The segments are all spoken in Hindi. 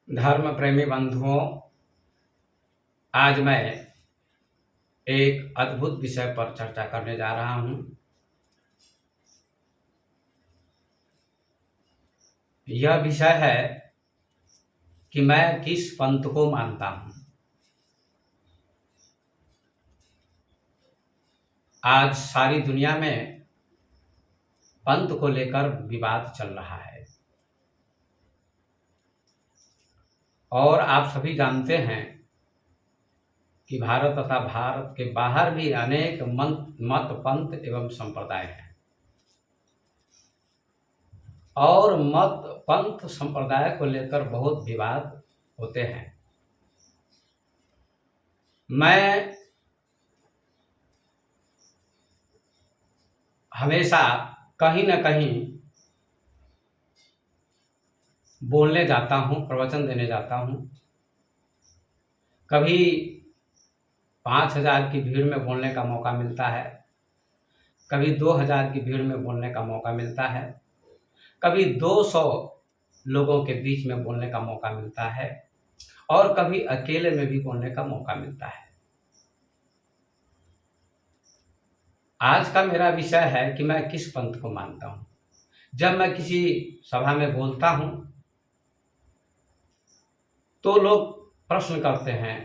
धर्म प्रेमी बंधुओं, आज मैं एक अद्भुत विषय पर चर्चा करने जा रहा हूं। यह विषय है कि मैं किस पंथ को मानता हूं। आज सारी दुनिया में पंथ को लेकर विवाद चल रहा है और आप सभी जानते हैं कि भारत तथा भारत के बाहर भी अनेक मत पंथ एवं संप्रदाय हैं और मत पंथ संप्रदाय को लेकर बहुत विवाद होते हैं। मैं हमेशा कहीं न कहीं बोलने जाता हूँ, प्रवचन देने जाता हूँ। कभी 5,000 की भीड़ में बोलने का मौका मिलता है, कभी 2,000 की भीड़ में बोलने का मौका मिलता है, कभी 200 लोगों के बीच में बोलने का मौका मिलता है और कभी अकेले में भी बोलने का मौका मिलता है। आज का मेरा विषय है कि मैं किस पंथ को मानता हूँ। जब मैं किसी सभा में बोलता हूँ तो लोग प्रश्न करते हैं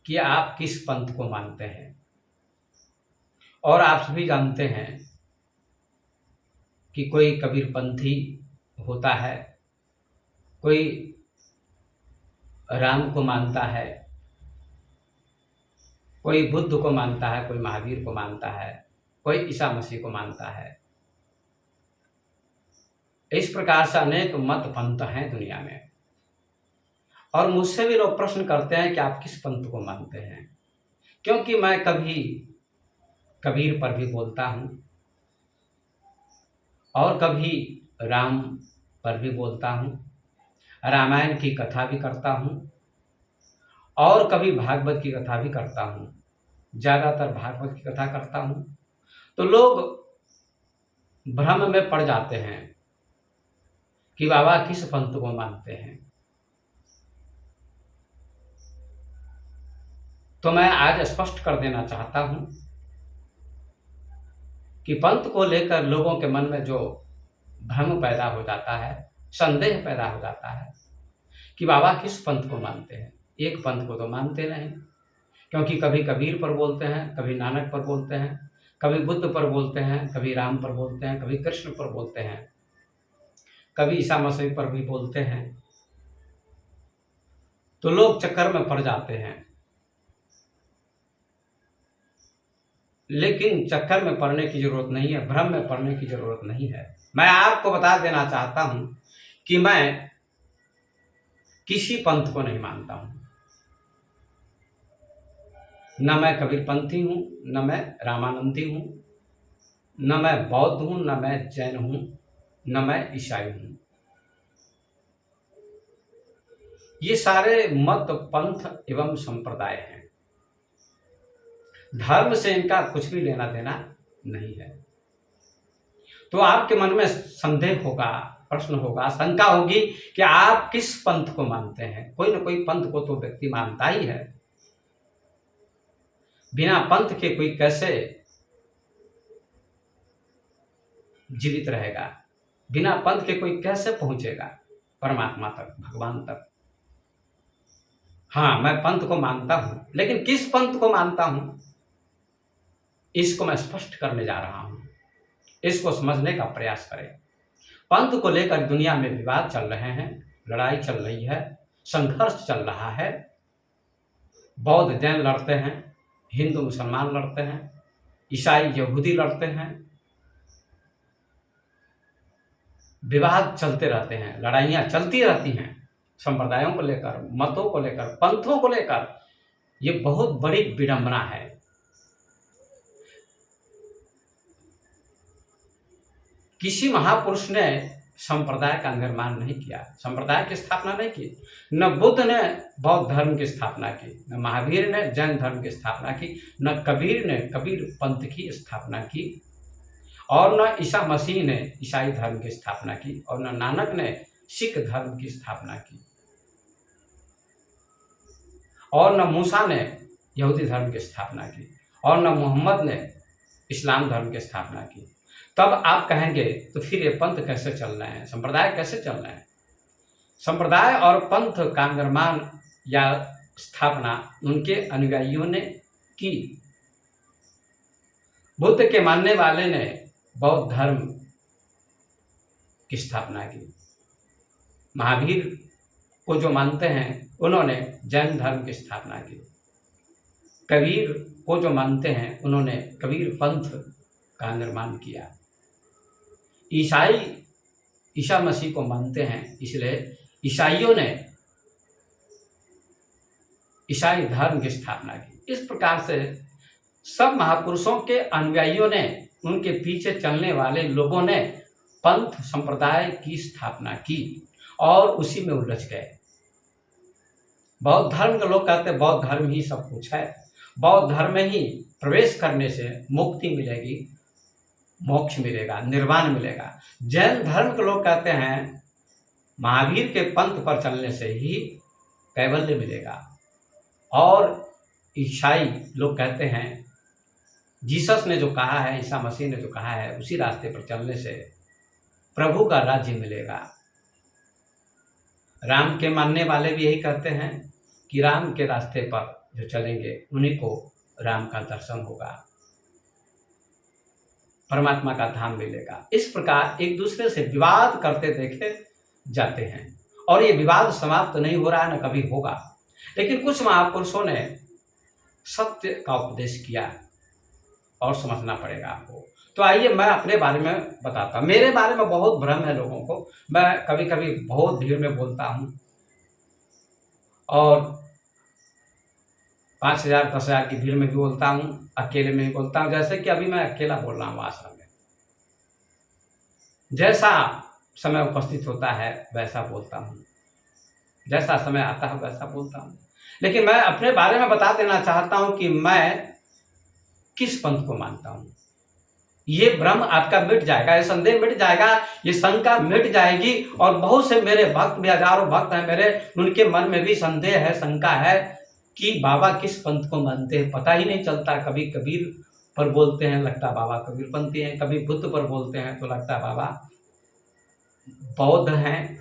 कि आप किस पंथ को मानते हैं, और आप सभी जानते हैं कि कोई कबीरपंथी होता है, कोई राम को मानता है, कोई बुद्ध को मानता है, कोई महावीर को मानता है, कोई ईसा मसीह को मानता है। इस प्रकार से अनेक मत पंथ हैं दुनिया में, और मुझसे भी लोग प्रश्न करते हैं कि आप किस पंथ को मानते हैं, क्योंकि मैं कभी कबीर पर भी बोलता हूँ और कभी राम पर भी बोलता हूँ, रामायण की कथा भी करता हूँ और कभी भागवत की कथा भी करता हूँ। ज़्यादातर भागवत की कथा करता हूँ। तो लोग भ्रम में पड़ जाते हैं कि बाबा किस पंथ को मानते हैं। तो मैं आज स्पष्ट कर देना चाहता हूँ कि पंथ को लेकर लोगों के मन में जो भ्रम पैदा हो जाता है, संदेह पैदा हो जाता है कि बाबा किस पंथ को मानते हैं। एक पंथ को तो मानते नहीं, क्योंकि कभी कबीर पर बोलते हैं, कभी नानक पर बोलते हैं, कभी बुद्ध पर बोलते हैं, कभी राम पर बोलते हैं, कभी कृष्ण पर बोलते हैं, कभी ईसा मसीह पर भी बोलते हैं। तो लोग चक्कर में पड़ जाते हैं, लेकिन चक्कर में पड़ने की जरूरत नहीं है, भ्रम में पड़ने की जरूरत नहीं है। मैं आपको बता देना चाहता हूं कि मैं किसी पंथ को नहीं मानता हूं। न मैं कबीरपंथी हूं, न मैं रामानंदी हूं, न मैं बौद्ध हूं, न मैं जैन हूं, न मैं ईसाई हूं। ये सारे मत पंथ एवं संप्रदाय हैं। धर्म से इनका कुछ भी लेना देना नहीं है। तो आपके मन में संदेह होगा, प्रश्न होगा, शंका होगी कि आप किस पंथ को मानते हैं। कोई ना कोई पंथ को तो व्यक्ति मानता ही है। बिना पंथ के कोई कैसे जीवित रहेगा, बिना पंथ के कोई कैसे पहुंचेगा परमात्मा तक, भगवान तक। हाँ, मैं पंथ को मानता हूं, लेकिन किस पंथ को मानता हूं इसको मैं स्पष्ट करने जा रहा हूं। इसको समझने का प्रयास करें। पंथ को लेकर दुनिया में विवाद चल रहे हैं, लड़ाई चल रही है, संघर्ष चल रहा है। बौद्ध जैन लड़ते हैं, हिंदू मुसलमान लड़ते हैं, ईसाई यहूदी लड़ते हैं। विवाद चलते रहते हैं, लड़ाइयाँ चलती रहती हैं, संप्रदायों को लेकर, मतों को लेकर, पंथों को लेकर। ये बहुत बड़ी विडंबना है। किसी महापुरुष ने संप्रदाय का निर्माण नहीं किया, संप्रदाय की स्थापना नहीं की। न बुद्ध ने बौद्ध धर्म की स्थापना की, न महावीर ने जैन धर्म की स्थापना की, न कबीर ने कबीर पंथ की स्थापना की, और न ईसा मसीह ने ईसाई धर्म की स्थापना की, और न नानक ने सिख धर्म की स्थापना की। और न मूसा ने यहूदी धर्म की स्थापना की, और न मोहम्मद ने इस्लाम धर्म की स्थापना की। तब आप कहेंगे तो फिर ये पंथ कैसे चल रहे हैं, संप्रदाय कैसे चल रहे हैं? संप्रदाय और पंथ का निर्माण या स्थापना उनके अनुयायियों ने की। बुद्ध के मानने वाले ने बौद्ध धर्म की स्थापना की। महावीर को जो मानते हैं उन्होंने जैन धर्म की स्थापना की। कबीर को जो मानते हैं उन्होंने कबीर पंथ का निर्माण किया। ईसाई ईसा मसीह को मानते हैं, इसलिए ईसाइयों ने ईसाई धर्म की स्थापना की। इस प्रकार से सब महापुरुषों के अनुयायियों ने, उनके पीछे चलने वाले लोगों ने पंथ संप्रदाय की स्थापना की और उसी में उलझ गए। बौद्ध धर्म के लोग कहते हैं बौद्ध धर्म ही सब कुछ है, बौद्ध धर्म में ही प्रवेश करने से मुक्ति मिलेगी, मोक्ष मिलेगा, निर्वाण मिलेगा। जैन धर्म के लोग कहते हैं महावीर के पंथ पर चलने से ही कैवल्य मिलेगा, और ईसाई लोग कहते हैं जीसस ने जो कहा है, ईसा मसीह ने जो कहा है, उसी रास्ते पर चलने से प्रभु का राज्य मिलेगा। राम के मानने वाले भी यही कहते हैं कि राम के रास्ते पर जो चलेंगे उन्हीं को राम का दर्शन होगा, परमात्मा का धाम मिलेगा। इस प्रकार एक दूसरे से विवाद करते देखे जाते हैं, और ये विवाद समाप्त नहीं हो रहा है, न कभी होगा। लेकिन कुछ महापुरुषों ने सत्य का उपदेश किया और समझना पड़ेगा आपको। तो आइए मैं अपने बारे में बताता हूँ। मेरे बारे में बहुत भ्रम है लोगों को। मैं कभी कभी बहुत भीड़ में बोलता हूँ और 5,000 10,000 की भीड़ में भी बोलता हूँ, अकेले में भी बोलता हूँ। जैसे कि अभी मैं अकेला बोल रहा हूँ आश्रम में, जैसा समय उपस्थित होता है वैसा बोलता हूँ, जैसा समय आता है वैसा बोलता हूँ। लेकिन मैं अपने बारे में बता देना चाहता हूँ कि मैं किस पंथ को मानता हूँ। ये भ्रम आपका मिट जाएगा, ये संदेह मिट जाएगा, ये शंका मिट जाएगी। और बहुत से मेरे भक्त भी, हजारों भक्त हैं मेरे, उनके मन में भी संदेह है, शंका है कि बाबा किस पंथ को मानते हैं, पता ही नहीं चलता। कभी कबीर पर बोलते हैं, लगता बाबा कबीरपंथी हैं, कभी बुद्ध पर बोलते हैं तो लगता बाबा बौद्ध हैं,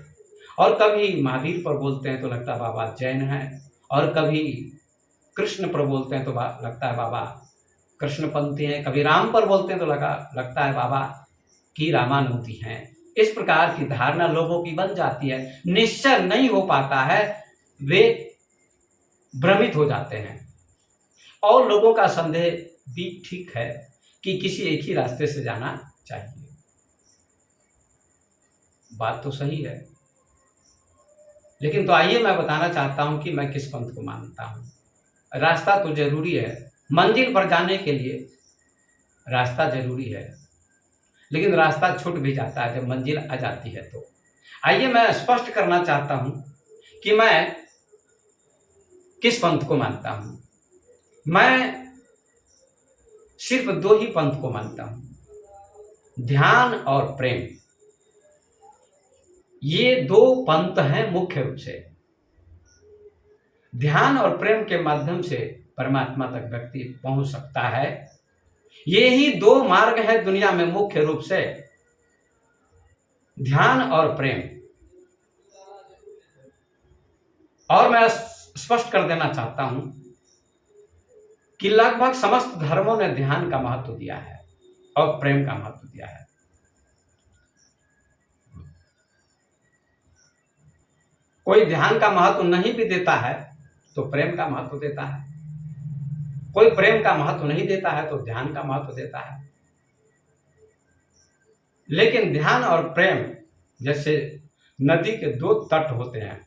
और कभी महावीर पर बोलते हैं तो लगता बाबा जैन हैं, और कभी कृष्ण पर बोलते हैं तो लगता है बाबा कृष्णपंथी हैं, कभी राम पर बोलते हैं तो लगता है बाबा की रामानंदी हैं। इस प्रकार की धारणा लोगों की बन जाती है, निश्चय नहीं हो पाता है, वे भ्रमित हो जाते हैं। और लोगों का संदेह भी ठीक है कि किसी एक ही रास्ते से जाना चाहिए। बात तो सही है, लेकिन तो आइए मैं बताना चाहता हूं कि मैं किस पंथ को मानता हूं। रास्ता तो जरूरी है, मंजिल पर जाने के लिए रास्ता जरूरी है, लेकिन रास्ता छूट भी जाता है जब मंजिल आ जाती है। तो आइए मैं स्पष्ट करना चाहता हूं कि मैं किस पंथ को मानता हूं। मैं सिर्फ 2 ही पंथ को मानता हूं, ध्यान और प्रेम। ये 2 पंथ हैं मुख्य रूप से। ध्यान और प्रेम के माध्यम से परमात्मा तक व्यक्ति पहुंच सकता है। ये ही 2 मार्ग है दुनिया में मुख्य रूप से, ध्यान और प्रेम। और मैं स्पष्ट कर देना चाहता हूं कि लगभग समस्त धर्मों ने ध्यान का महत्व दिया है और प्रेम का महत्व दिया है। कोई ध्यान का महत्व नहीं भी देता है तो प्रेम का महत्व देता है, कोई प्रेम का महत्व नहीं देता है तो ध्यान का महत्व देता है। लेकिन ध्यान और प्रेम जैसे नदी के 2 तट होते हैं,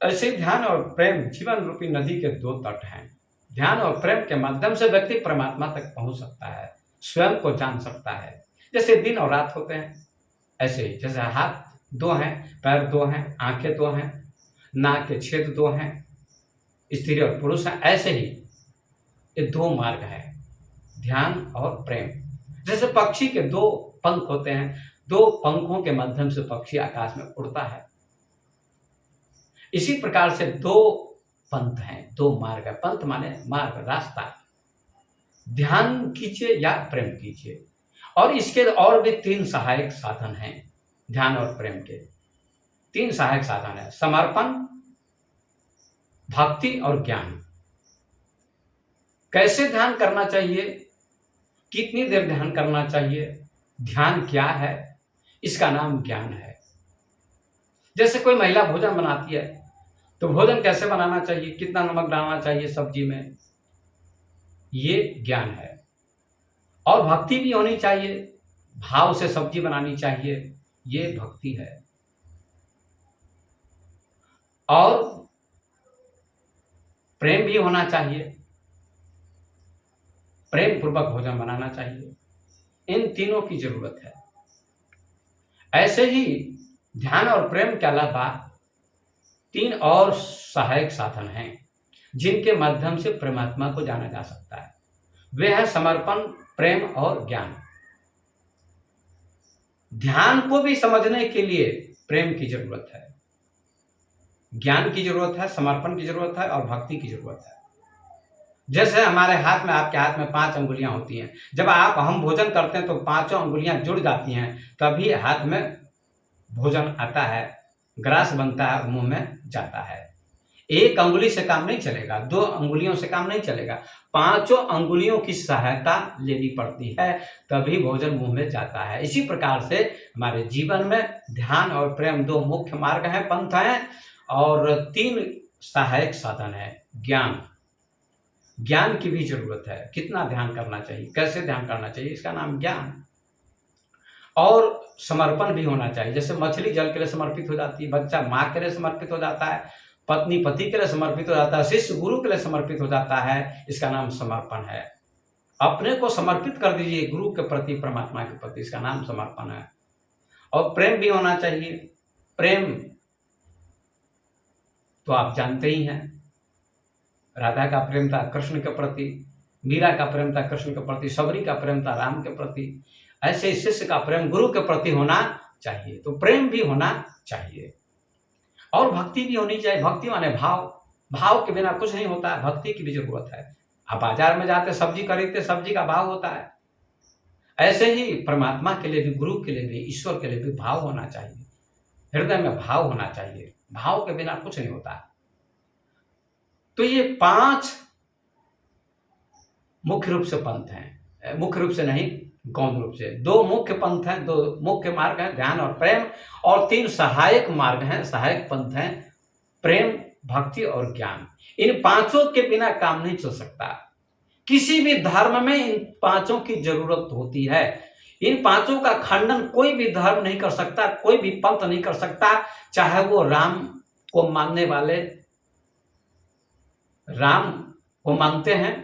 ऐसे ध्यान और प्रेम जीवन रूपी नदी के 2 तट हैं। ध्यान और प्रेम के माध्यम से व्यक्ति परमात्मा तक पहुंच सकता है, स्वयं को जान सकता है। जैसे दिन और रात होते हैं, ऐसे ही जैसे हाथ 2 हैं, पैर 2 हैं, आंखें 2 हैं, नाक के छेद 2 हैं, स्त्री और पुरुष हैं, ऐसे ही ये 2 मार्ग है, ध्यान और प्रेम। जैसे पक्षी के 2 पंख होते हैं, 2 पंखों के माध्यम से पक्षी आकाश में उड़ता है। इसी प्रकार से 2 पंथ हैं, दो मार्ग है। पंथ माने मार्ग, रास्ता। ध्यान कीजिए या प्रेम कीजिए। और इसके और भी 3 सहायक साधन हैं। ध्यान और प्रेम के 3 सहायक साधन है: समर्पण, भक्ति और ज्ञान। कैसे ध्यान करना चाहिए, कितनी देर ध्यान करना चाहिए, ध्यान क्या है, इसका नाम ज्ञान है। जैसे कोई महिला भोजन बनाती है तो भोजन कैसे बनाना चाहिए, कितना नमक डालना चाहिए सब्जी में, ये ज्ञान है। और भक्ति भी होनी चाहिए, भाव से सब्जी बनानी चाहिए, ये भक्ति है। और प्रेम भी होना चाहिए, प्रेम पूर्वक भोजन बनाना चाहिए। इन तीनों की जरूरत है। ऐसे ही ध्यान और प्रेम के अलावा 3 और सहायक साधन हैं जिनके माध्यम से परमात्मा को जाना जा सकता है। वे हैं समर्पण, प्रेम और ज्ञान। ध्यान को भी समझने के लिए प्रेम की जरूरत है, ज्ञान की जरूरत है, समर्पण की जरूरत है और भक्ति की जरूरत है। जैसे हमारे हाथ में, आपके हाथ में 5 अंगुलियां होती हैं। जब हम भोजन करते हैं तो 5 अंगुलियां जुड़ जाती हैं, तभी हाथ में भोजन आता है, ग्रास बनता है, मुंह में जाता है। एक अंगुली से काम नहीं चलेगा, 2 अंगुलियों से काम नहीं चलेगा, 5 अंगुलियों की सहायता लेनी पड़ती है, तभी भोजन मुंह में जाता है। इसी प्रकार से हमारे जीवन में ध्यान और प्रेम 2 मुख्य मार्ग हैं, पंथ हैं, और 3 सहायक साधन है। ज्ञान की भी जरूरत है। कितना ध्यान करना चाहिए, कैसे ध्यान करना चाहिए, इसका नाम ज्ञान। और समर्पण भी होना चाहिए। जैसे मछली जल के लिए समर्पित हो जाती है, बच्चा माँ के लिए समर्पित हो जाता है, पत्नी पति के लिए समर्पित हो जाता है, शिष्य गुरु के लिए समर्पित हो जाता है, इसका नाम समर्पण है। अपने को समर्पित कर दीजिए गुरु के प्रति, परमात्मा के प्रति, इसका नाम समर्पण है। और प्रेम भी होना चाहिए। प्रेम तो आप जानते ही हैं, राधा का प्रेम था कृष्ण के प्रति, मीरा का प्रेम था कृष्ण के प्रति, सबरी का प्रेम था राम के प्रति। ऐसे शिष्य का प्रेम गुरु के प्रति होना चाहिए। तो प्रेम भी होना चाहिए और भक्ति भी होनी चाहिए। भक्ति माने भाव। भाव के बिना कुछ नहीं होता है, भक्ति की भी जरूरत है। आप बाजार में जाते, सब्जी खरीदते, सब्जी का भाव होता है। ऐसे ही परमात्मा के लिए भी, गुरु के लिए भी, ईश्वर के लिए भी भाव होना चाहिए। हृदय में भाव होना चाहिए। भाव के बिना कुछ नहीं होता। तो ये 5 मुख्य रूप से पंथ हैं, मुख्य रूप से नहीं, गौण रूप से 2 मुख्य पंथ हैं, 2 मुख्य मार्ग हैं, ध्यान और प्रेम, और 3 सहायक मार्ग हैं, सहायक पंथ हैं, प्रेम, भक्ति और ज्ञान। इन 5 के बिना काम नहीं चल सकता। किसी भी धर्म में इन 5 की जरूरत होती है। इन 5 का खंडन कोई भी धर्म नहीं कर सकता, कोई भी पंथ नहीं कर सकता, चाहे वो राम को मानने वाले राम को मानते हैं,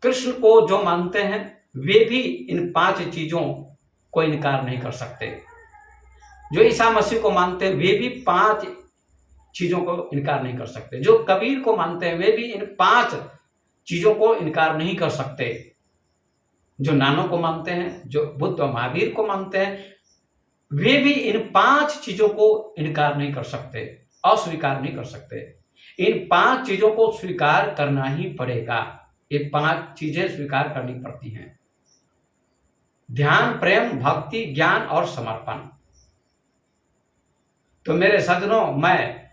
कृष्ण को जो मानते हैं, वे भी इन 5 चीजों को इनकार नहीं कर सकते। जो ईसा मसीह को मानते हैं, वे भी 5 चीजों को इनकार नहीं कर सकते। जो कबीर को मानते हैं, वे भी इन 5 चीजों को इनकार नहीं कर सकते। जो नानक को मानते हैं, जो बुद्ध और महावीर को मानते हैं, वे भी इन 5 चीजों को इनकार नहीं कर सकते, अस्वीकार नहीं कर सकते। इन 5 चीजों को स्वीकार करना ही पड़ेगा। ये 5 चीजें स्वीकार करनी पड़ती हैं: ध्यान, प्रेम, भक्ति, ज्ञान और समर्पण। तो मेरे सज्जनों, मैं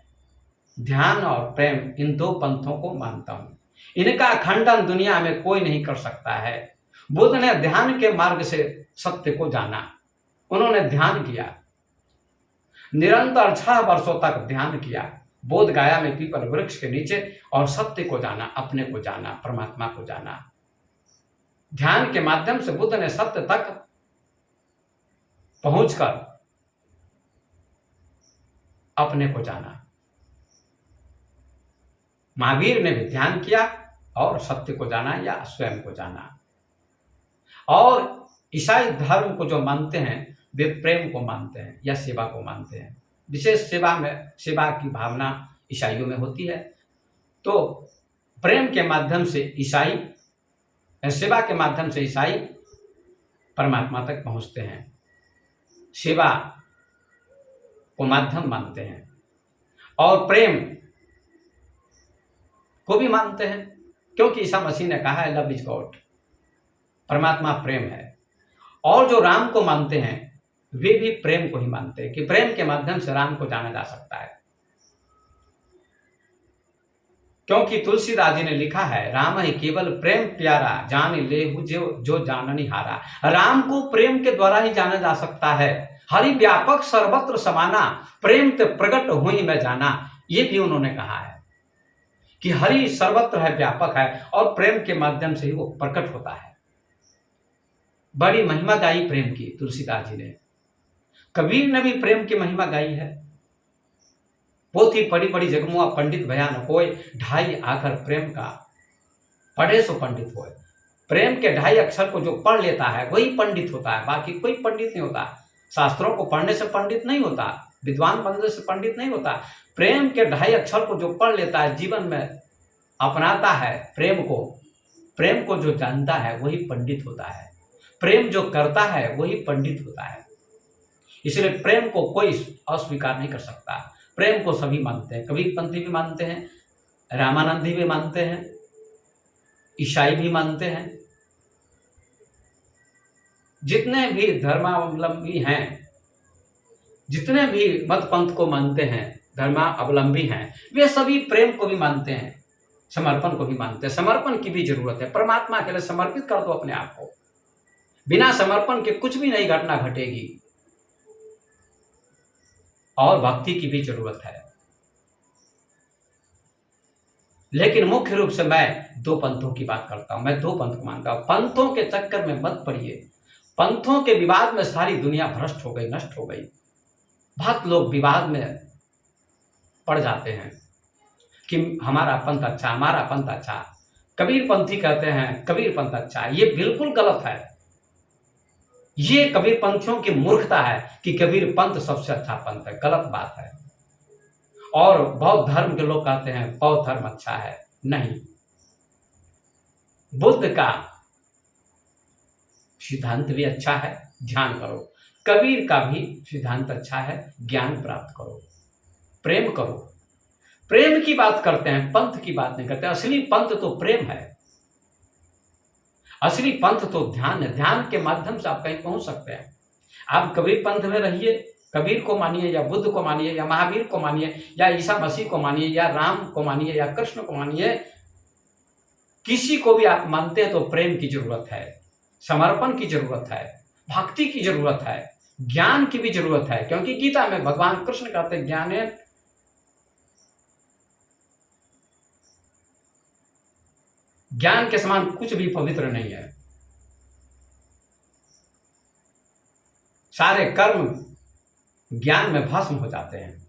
ध्यान और प्रेम इन 2 पंथों को मानता हूं। इनका खंडन दुनिया में कोई नहीं कर सकता है। बुद्ध ने ध्यान के मार्ग से सत्य को जाना। उन्होंने ध्यान किया, निरंतर 6 वर्षों तक ध्यान किया, बोध गया में पीपल वृक्ष के नीचे, और सत्य को जाना, अपने को जाना, परमात्मा को जाना। ध्यान के माध्यम से बुद्ध ने सत्य तक पहुंचकर अपने को जाना। महावीर ने भी ध्यान किया और सत्य को जाना या स्वयं को जाना। और ईसाई धर्म को जो मानते हैं, वे प्रेम को मानते हैं या सेवा को मानते हैं। विशेष सेवा की भावना ईसाइयों में होती है। तो प्रेम के माध्यम से ईसाई, सेवा के माध्यम से ईसाई परमात्मा तक पहुंचते हैं। सेवा को माध्यम मानते हैं। और प्रेम को भी मानते हैं, क्योंकि ईसा मसीह ने कहा है लव इज गॉड, परमात्मा प्रेम है। और जो राम को मानते हैं वे भी प्रेम को ही मानते हैं कि प्रेम के माध्यम से राम को जाना जा सकता है। क्योंकि तुलसीदास जी ने लिखा है राम ही केवल प्रेम प्यारा, जान लेहु जो जाननी हारा। राम को प्रेम के द्वारा ही जाना जा सकता है। हरि व्यापक सर्वत्र समाना, प्रेम ते प्रकट हुई मैं जाना। ये भी उन्होंने कहा है कि हरि सर्वत्र है, व्यापक है, और प्रेम के माध्यम से ही वो प्रकट होता है। बड़ी महिमा गाई प्रेम की तुलसीदास जी ने। कबीर ने भी प्रेम की महिमा गाई है। पोथी पढ़ी पढ़ी जगमुआ पंडित भयान होय, ढाई आकर प्रेम का पढ़े सो पंडित होय। प्रेम के 2.5 अक्षर को जो पढ़ लेता है वही पंडित होता है, बाकी कोई पंडित नहीं होता। शास्त्रों को पढ़ने से पंडित नहीं होता, विद्वान बनने से पंडित नहीं होता। प्रेम के 2.5 अक्षर को जो पढ़ लेता है, जीवन में अपनाता है प्रेम को जो जानता है वही पंडित होता है। प्रेम जो करता है वही पंडित होता है। इसलिए प्रेम को कोई अस्वीकार नहीं कर सकता। प्रेम को सभी मानते हैं, कबीरपंथी भी मानते हैं, रामानंदी भी मानते हैं, ईसाई भी मानते हैं। जितने भी धर्मावलंबी हैं, जितने भी मत पंथ को मानते हैं, धर्मावलंबी हैं, वे सभी प्रेम को भी मानते हैं, समर्पण को भी मानते हैं। समर्पण की भी जरूरत है। परमात्मा के लिए समर्पित कर दो अपने आप को। बिना समर्पण के कुछ भी नहीं घटना घटेगी। और भक्ति की भी जरूरत है। लेकिन मुख्य रूप से मैं 2 पंथों की बात करता हूं। मैं 2 पंथ को मानता हूं। पंथों के चक्कर में मत पड़िए। पंथों के विवाद में सारी दुनिया भ्रष्ट हो गई, नष्ट हो गई। बहुत लोग विवाद में पड़ जाते हैं कि हमारा पंथ अच्छा, हमारा पंथ अच्छा। कबीरपंथी कहते हैं कबीर पंथ अच्छा। ये बिल्कुल गलत है। ये कबीर पंथियों की मूर्खता है कि कबीर पंथ सबसे अच्छा पंथ है। गलत बात है। और बौद्ध धर्म के लोग कहते हैं बौद्ध धर्म अच्छा है। नहीं, बुद्ध का सिद्धांत भी अच्छा है, ध्यान करो। कबीर का भी सिद्धांत अच्छा है, ज्ञान प्राप्त करो, प्रेम करो। प्रेम की बात करते हैं, पंथ की बात नहीं करते। असली पंथ तो प्रेम है। असली पंथ तो ध्यान है। ध्यान के माध्यम से आप कहीं पहुंच सकते हैं। आप कबीर पंथ में रहिए, कबीर को मानिए या बुद्ध को मानिए या महावीर को मानिए या ईसा मसीह को मानिए या राम को मानिए या कृष्ण को मानिए, किसी को भी आप मानते हैं तो प्रेम की जरूरत है, समर्पण की जरूरत है, भक्ति की जरूरत है, ज्ञान की भी जरूरत है। क्योंकि गीता में भगवान कृष्ण कहते हैं ज्ञाने ज्ञान के समान कुछ भी पवित्र नहीं है। सारे कर्म ज्ञान में भस्म हो जाते हैं।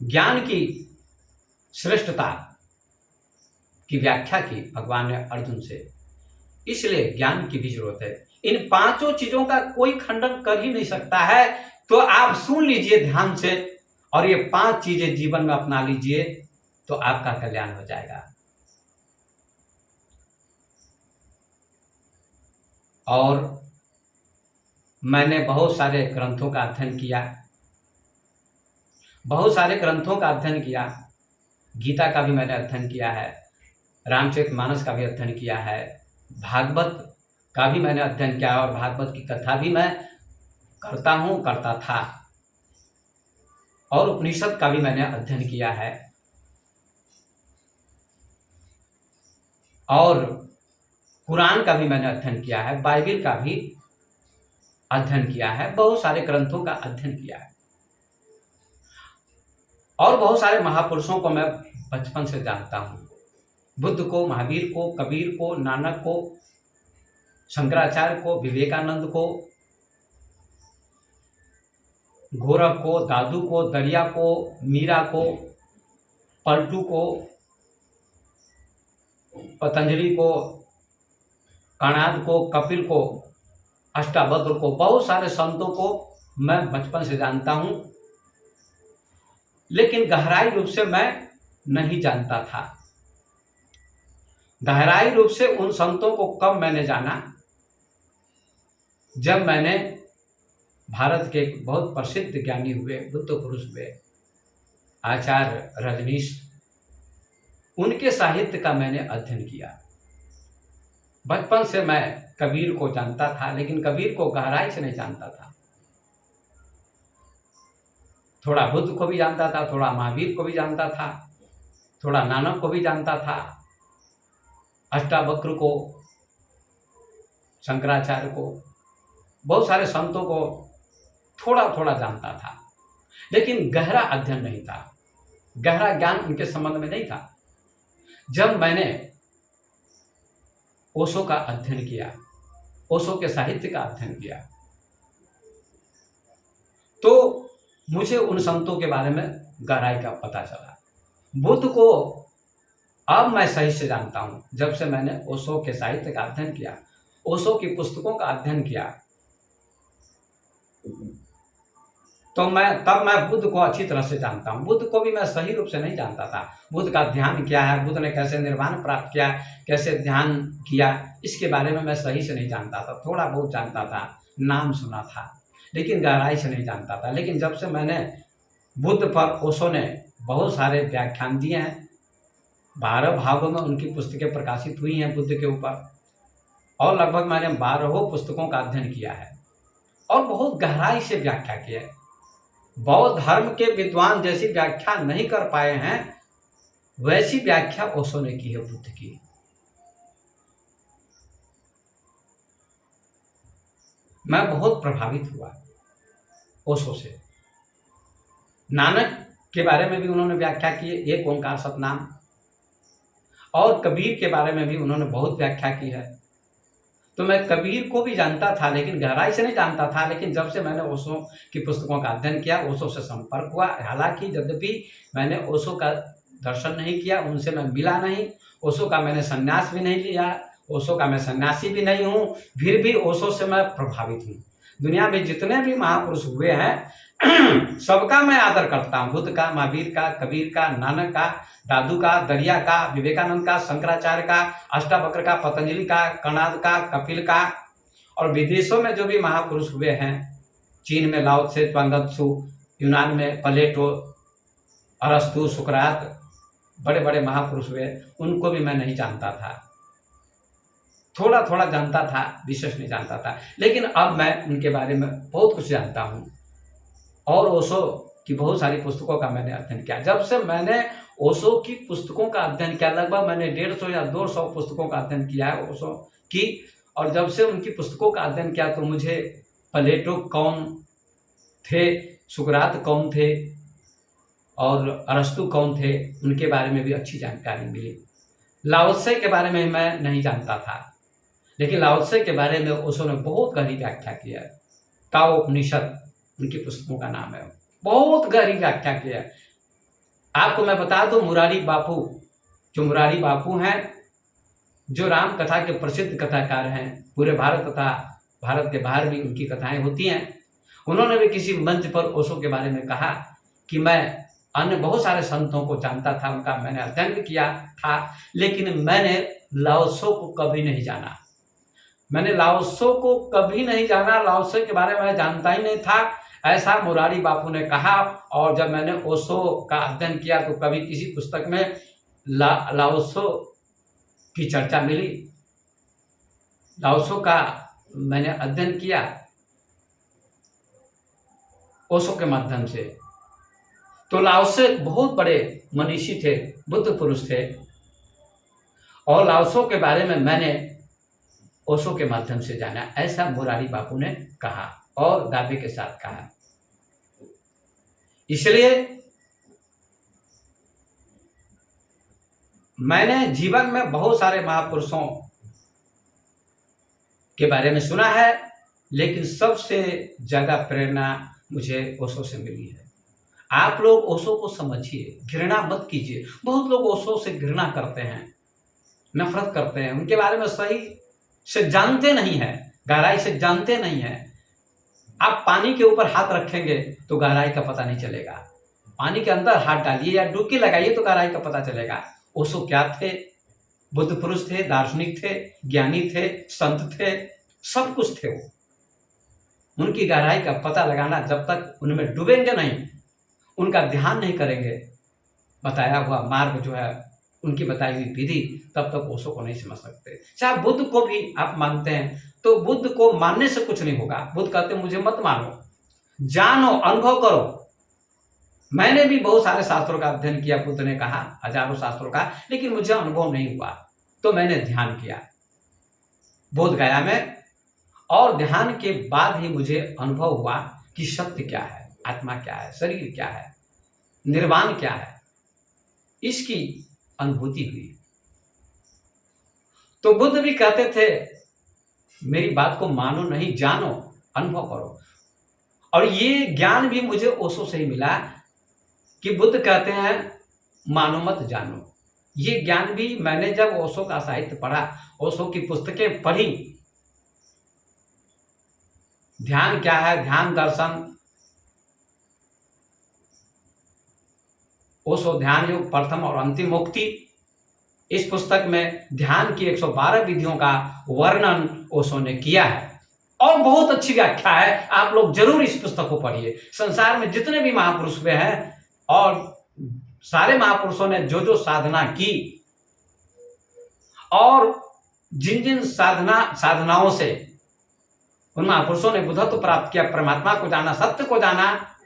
ज्ञान की श्रेष्ठता की व्याख्या की भगवान ने अर्जुन से, इसलिए ज्ञान की भी जरूरत है। इन 5 चीजों का कोई खंडन कर ही नहीं सकता है। तो आप सुन लीजिए ध्यान से और ये 5 चीजें जीवन में अपना लीजिए तो आपका कल्याण हो जाएगा। और मैंने बहुत सारे ग्रंथों का अध्ययन किया, बहुत सारे ग्रंथों का अध्ययन किया। गीता का भी मैंने अध्ययन किया है, रामचरितमानस का भी अध्ययन किया है, भागवत का भी मैंने अध्ययन किया और भागवत की कथा भी मैं करता हूँ, करता था। और उपनिषद का भी मैंने अध्ययन किया है और कुरान का भी मैंने अध्ययन किया है, बाइबिल का भी अध्ययन किया है, बहुत सारे ग्रंथों का अध्ययन किया है। और बहुत सारे महापुरुषों को मैं बचपन से जानता हूँ। बुद्ध को, महावीर को, कबीर को, नानक को, शंकराचार्य को, विवेकानंद को, गोरख को, दादू को, दरिया को, मीरा को, पलटू को, पतंजलि को, कणाद को, कपिल को, अष्टावक्र को, बहुत सारे संतों को मैं बचपन से जानता हूं। लेकिन गहराई रूप से मैं नहीं जानता था। गहराई रूप से उन संतों को कब मैंने जाना, जब मैंने भारत के बहुत प्रसिद्ध ज्ञानी हुए, बुद्ध पुरुष हुए, आचार्य रजनीश उनके साहित्य का मैंने अध्ययन किया। बचपन से मैं कबीर को जानता था, लेकिन कबीर को गहराई से नहीं जानता था। थोड़ा बुद्ध को भी जानता था, थोड़ा महावीर को भी जानता था, थोड़ा नानक को भी जानता था, अष्टावक्र को, शंकराचार्य को, बहुत सारे संतों को थोड़ा थोड़ा जानता था, लेकिन गहरा अध्ययन नहीं था, गहरा ज्ञान उनके संबंध में नहीं था। जब मैंने ओशो का अध्ययन किया, ओशो के साहित्य का अध्ययन किया, तो मुझे उन संतों के बारे में गहराई का पता चला। बुद्ध को अब मैं सही से जानता हूँ, जब से मैंने ओशो के साहित्य का अध्ययन किया, ओशो की पुस्तकों का अध्ययन किया, तो तब मैं बुद्ध को अच्छी तरह से जानता हूँ। बुद्ध को भी मैं सही रूप से नहीं जानता था। बुद्ध का ध्यान क्या है, बुद्ध ने कैसे निर्वाण प्राप्त किया, कैसे ध्यान किया, इसके बारे में मैं सही से नहीं जानता था। थोड़ा बहुत जानता था, नाम सुना था, लेकिन गहराई से नहीं जानता था। लेकिन जब से मैंने बुद्ध पर ओशो ने बहुत सारे व्याख्यान दिए हैं, 12 भागों में उनकी पुस्तकें प्रकाशित हुई हैं बुद्ध के ऊपर, और लगभग मैंने 12 पुस्तकों का अध्ययन किया है और बहुत गहराई से व्याख्या की है। बौद्ध धर्म के विद्वान जैसी व्याख्या नहीं कर पाए हैं, वैसी व्याख्या ओशो ने की है बुद्ध की। मैं बहुत प्रभावित हुआ ओशो से। नानक के बारे में भी उन्होंने व्याख्या की, एक ओंकार सतनाम, और कबीर के बारे में भी उन्होंने बहुत व्याख्या की है। तो मैं कबीर को भी जानता था, लेकिन गहराई से नहीं जानता था। लेकिन जब से मैंने ओशो की पुस्तकों का अध्ययन किया, ओशो से संपर्क हुआ, हालांकि यद्यपि मैंने ओशो का दर्शन नहीं किया, उनसे मैं मिला नहीं, ओशो का मैंने संन्यास भी नहीं लिया, ओशो का मैं सन्यासी भी नहीं हूँ, फिर भी ओशो से मैं प्रभावित हूँ। दुनिया में जितने भी महापुरुष हुए हैं सबका मैं आदर करता हूँ। बुद्ध का, महावीर का, कबीर का, नानक का, दादू का, दरिया का, विवेकानंद का, शंकराचार्य का, अष्टावक्र का, पतंजलि का, कणाद का, कपिल का, और विदेशों में जो भी महापुरुष हुए हैं, चीन में लाओ त्से, त्वांग-त्सु, यूनान में प्लेटो, अरस्तु, सुकरात, बड़े बड़े महापुरुष हुए, उनको भी मैं नहीं जानता था। थोड़ा थोड़ा जानता था, विशेष नहीं जानता था। लेकिन अब मैं उनके बारे में बहुत कुछ जानता हूँ, और ओशो की बहुत सारी पुस्तकों का मैंने अध्ययन किया। जब से मैंने ओशो की पुस्तकों का अध्ययन किया, लगभग मैंने 150 या 200 पुस्तकों का अध्ययन किया है ओशो की, और जब से उनकी पुस्तकों का अध्ययन किया तो मुझे प्लेटो कौन थे, सुकरात कौन थे, और अरस्तु कौन थे, उनके बारे में भी अच्छी जानकारी मिली। लाओ त्से के बारे में मैं नहीं जानता था, लेकिन लाओ त्से के बारे में ओशो ने बहुत गहरी व्याख्या की है। ताओ उपनिषद उनकी पुस्तकों का नाम है, बहुत गहरी व्याख्या की है। आपको मैं बता दूं, मुरारी बापू, जो मुरारी बापू हैं, जो राम कथा के प्रसिद्ध कथाकार हैं, पूरे भारत तथा भारत के बाहर भी उनकी कथाएं होती हैं, उन्होंने भी किसी मंच पर ओशो के बारे में कहा कि मैं अन्य बहुत सारे संतों को जानता था, उनका मैंने अध्ययन किया था, लेकिन मैंने लाओ त्से को कभी नहीं जाना। मैंने लाओ त्से को कभी नहीं जाना, लाओ त्से के बारे में मैं जानता ही नहीं था, ऐसा मुरारी बापू ने कहा। और जब मैंने ओशो का अध्ययन किया तो कभी किसी पुस्तक में लाओ त्से की चर्चा मिली, लाओ त्से का मैंने अध्ययन किया ओशो के माध्यम से। तो लाओ त्से बहुत बड़े मनीषी थे, बुद्ध पुरुष थे, और लाओ त्से के बारे में मैंने ओशो के माध्यम से जाना, ऐसा मुरारी बापू ने कहा और दावे के साथ कहा। इसलिए मैंने जीवन में बहुत सारे महापुरुषों के बारे में सुना है, लेकिन सबसे ज्यादा प्रेरणा मुझे ओशो से मिली है। आप लोग ओशो को समझिए, घृणा मत कीजिए। बहुत लोग ओशो से घृणा करते हैं, नफरत करते हैं, उनके बारे में सही से जानते नहीं है, गहराई से जानते नहीं है। आप पानी के ऊपर हाथ रखेंगे तो गहराई का पता नहीं चलेगा, पानी के अंदर हाथ डालिए या डुबकी लगाइए तो गहराई का पता चलेगा। ओशो क्या थे? बुद्ध पुरुष थे, दार्शनिक थे, ज्ञानी थे, संत थे, सब कुछ थे वो। उनकी गहराई का पता लगाना, जब तक उनमें डूबेंगे नहीं, उनका ध्यान नहीं करेंगे, बताया हुआ मार्ग जो है उनकी बताई हुई विधि, तब तक ओशो को नहीं समझ सकते। चाहे बुद्ध को भी आप मानते हैं तो बुद्ध को मानने से कुछ नहीं होगा। बुद्ध कहते हैं मुझे मत मानो, जानो, अनुभव करो। मैंने भी बहुत सारे शास्त्रों का अध्ययन किया, बुद्ध ने कहा हजारों शास्त्रों का, लेकिन मुझे अनुभव नहीं हुआ। तो मैंने ध्यान किया बोध गया में, और ध्यान के बाद ही मुझे अनुभव हुआ कि सत्य क्या है, आत्मा क्या है, शरीर क्या है, निर्वाण क्या है, इसकी अनुभूति हुई। तो बुद्ध भी कहते थे मेरी बात को मानो नहीं, जानो, अनुभव करो। और ये ज्ञान भी मुझे ओशो से ही मिला कि बुद्ध कहते हैं मानो मत जानो। ये ज्ञान भी मैंने जब ओशो का साहित्य पढ़ा, ओशो की पुस्तकें पढ़ी, ध्यान क्या है, ध्यान दर्शन, ओशो ध्यान योग प्रथम और अंतिम मुक्ति, इस पुस्तक में ध्यान की 112 विधियों का वर्णन ओशो ने किया है और बहुत अच्छी व्याख्या है। आप लोग जरूर इस पुस्तक को पढ़िए। संसार में जितने भी महापुरुष हुए हैं और सारे महापुरुषों ने जो जो साधना की और जिन जिन साधनाओं से उन महापुरुषों ने बुद्धत्व प्राप्त किया, परमात्मा को जाना, सत्य को जाना,